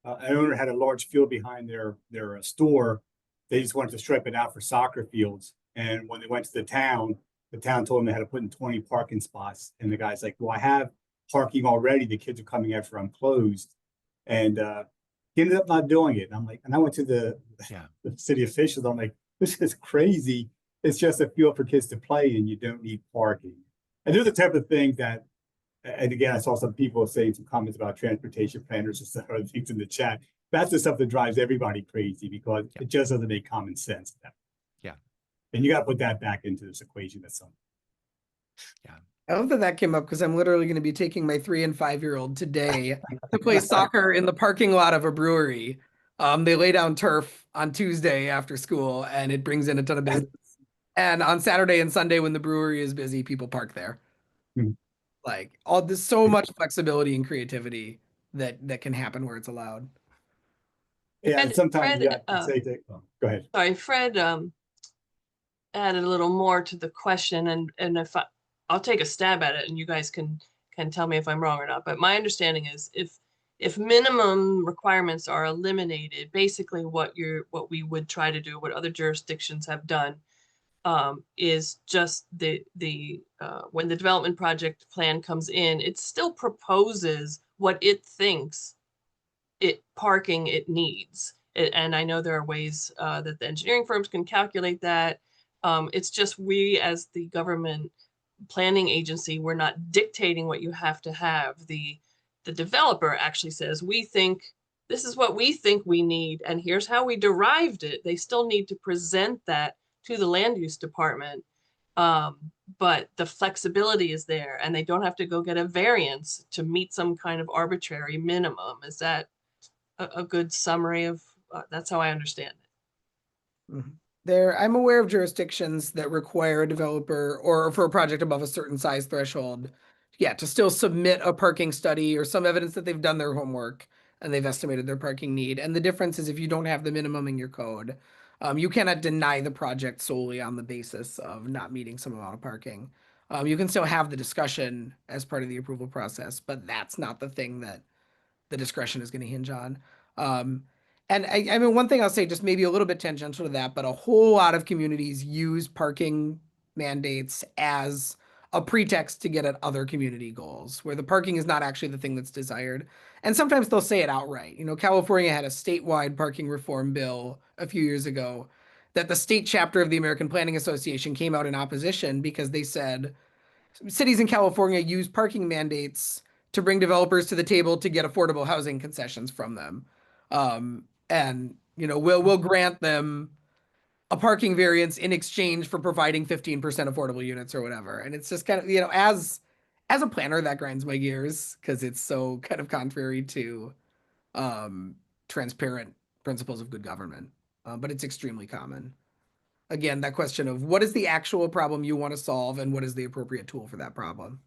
an owner had a large field behind their store. They just wanted to strip it out for soccer fields. And when they went to the town told them they had to put in 20 parking spots. And the guy's like, well, I have parking already. The kids are coming after I'm closed. And he ended up not doing it. And I'm like, and I went to the city officials. I'm like, this is crazy. It's just a field for kids to play and you don't need parking. And they're the type of thing that, and again, I saw some people saying some comments about transportation planners and some other things in the chat. That's the stuff that drives everybody crazy because it just doesn't make common sense. Yeah. And you got to put that back into this equation at some point. Yeah. I love that that came up because I'm literally going to be taking my 3- and 5-year-old today to play soccer in the parking lot of a brewery. They lay down turf on Tuesday after school and it brings in a ton of business. And on Saturday and Sunday when the brewery is busy, people park there. Like there's so much flexibility and creativity that can happen where it's allowed. Yeah, and sometimes Fred, go ahead. Sorry, Fred added a little more to the question, and if I'll take a stab at it, and you guys can tell me if I'm wrong or not. But my understanding is if minimum requirements are eliminated, basically what we would try to do, what other jurisdictions have done, is just when the development project plan comes in, it still proposes what it thinks parking it needs. And I know there are ways that the engineering firms can calculate that. It's just we as the government planning agency, we're not dictating what you have to have. The developer actually says, we think this is what we think we need, and here's how we derived it. They still need to present that to the land use department. But the flexibility is there, and they don't have to go get a variance to meet some kind of arbitrary minimum. Is that a good summary of that's how I understand it? I'm aware of jurisdictions that require a developer or for a project above a certain size threshold, to still submit a parking study or some evidence that they've done their homework and they've estimated their parking need. And the difference is if you don't have the minimum in your code, you cannot deny the project solely on the basis of not meeting some amount of parking. You can still have the discussion as part of the approval process, but that's not the thing that the discretion is going to hinge on. And I mean, one thing I'll say, just maybe a little bit tangential to that, but a whole lot of communities use parking mandates as a pretext to get at other community goals, where the parking is not actually the thing that's desired. And sometimes they'll say it outright. You know, California had a statewide parking reform bill a few years ago that the state chapter of the American Planning Association came out in opposition because they said cities in California use parking mandates to bring developers to the table to get affordable housing concessions from them. And we'll grant them a parking variance in exchange for providing 15% affordable units or whatever. And it's just kind of, as a planner, that grinds my gears because it's so kind of contrary to transparent principles of good government. But it's extremely common. Again, that question of what is the actual problem you want to solve and what is the appropriate tool for that problem?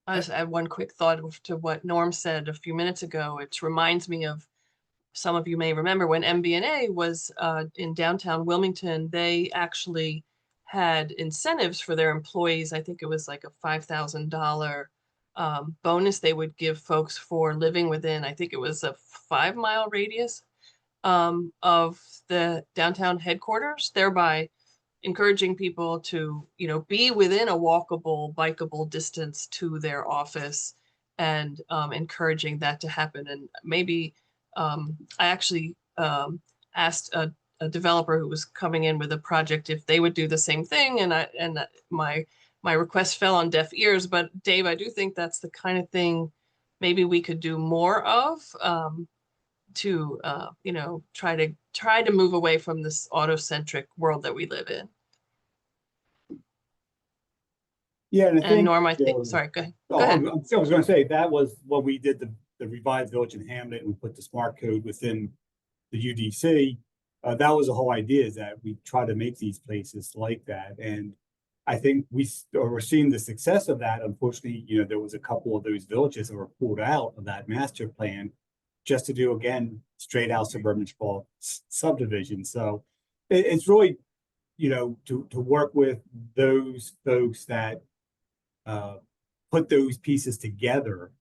I just add one quick thought to what Norm said a few minutes ago. It reminds me of, some of you may remember when MBNA was in downtown Wilmington, they actually had incentives for their employees. I think it was like a $5,000 bonus they would give folks for living within, I think it was a 5-mile radius of the downtown headquarters, thereby encouraging people to, be within a walkable, bikeable distance to their office, and encouraging that to happen. And maybe I actually asked a developer who was coming in with a project if they would do the same thing, and my request fell on deaf ears. But Dave, I do think that's the kind of thing maybe we could do more of, to you know, try to move away from this auto-centric world that we live in. Yeah, and I And think, Norm, I you think, know, sorry, go ahead. oh, Go ahead. I was going to say that was when we did the revised village and hamlet, and we put the smart code within the UDC. That was the whole idea, is that we try to make these places like that. And I think we're seeing the success of that. Unfortunately, you know, there was a couple of those villages that were pulled out of that master plan just to do, again, straight out suburban sprawl subdivision. So it's really, you know, to work with those folks that put those pieces together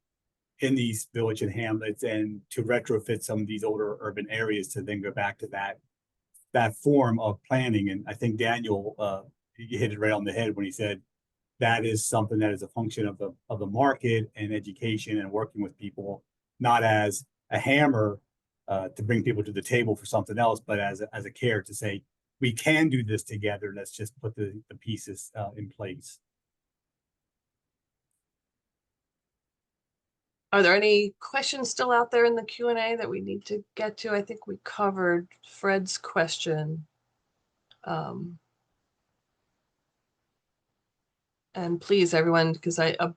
in these village and hamlets, and to retrofit some of these older urban areas to then go back to that form of planning. And I think Daniel, he hit it right on the head when he said that is something that is a function of the market and education and working with people, not as a hammer to bring people to the table for something else, but as a care to say, we can do this together. Let's just put the pieces in place. Are there any questions still out there in the Q&A that we need to get to? I think we covered Fred's question. And please, everyone, because a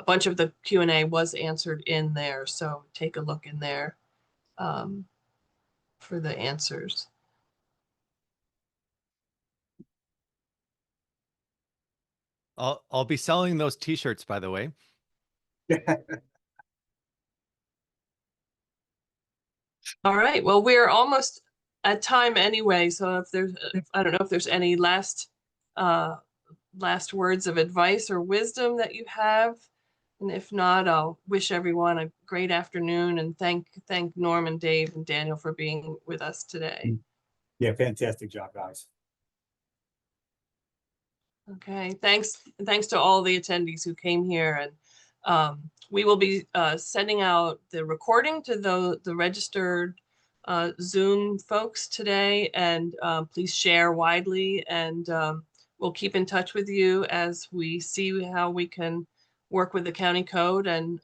bunch of the Q&A was answered in there, so take a look in there for the answers. I'll be selling those t-shirts, by the way. All right, well, we're almost at time anyway, so if there's, I don't know if there's any last words of advice or wisdom that you have. And if not, I'll wish everyone a great afternoon and thank Norm, Dave, and Daniel for being with us today. Yeah, fantastic job, guys. Okay, thanks to all the attendees who came here, and we will be sending out the recording to the registered Zoom folks today, and please share widely, and we'll keep in touch with you as we see how we can work with the county code and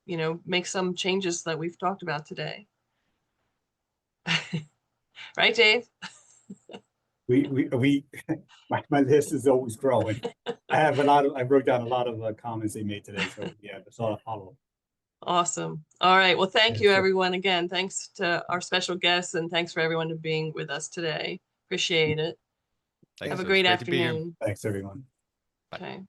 you know, make some changes that we've talked about today. Right, Dave? My list is always growing. I wrote down a lot of comments they made today. So yeah, that's all I follow. Awesome. All right. Well, thank you, Sure. everyone. Again, thanks to our special guests, and thanks for everyone for being with us today. Appreciate it. Thanks. Have a It was great great to be here. afternoon. Thanks, everyone. Okay.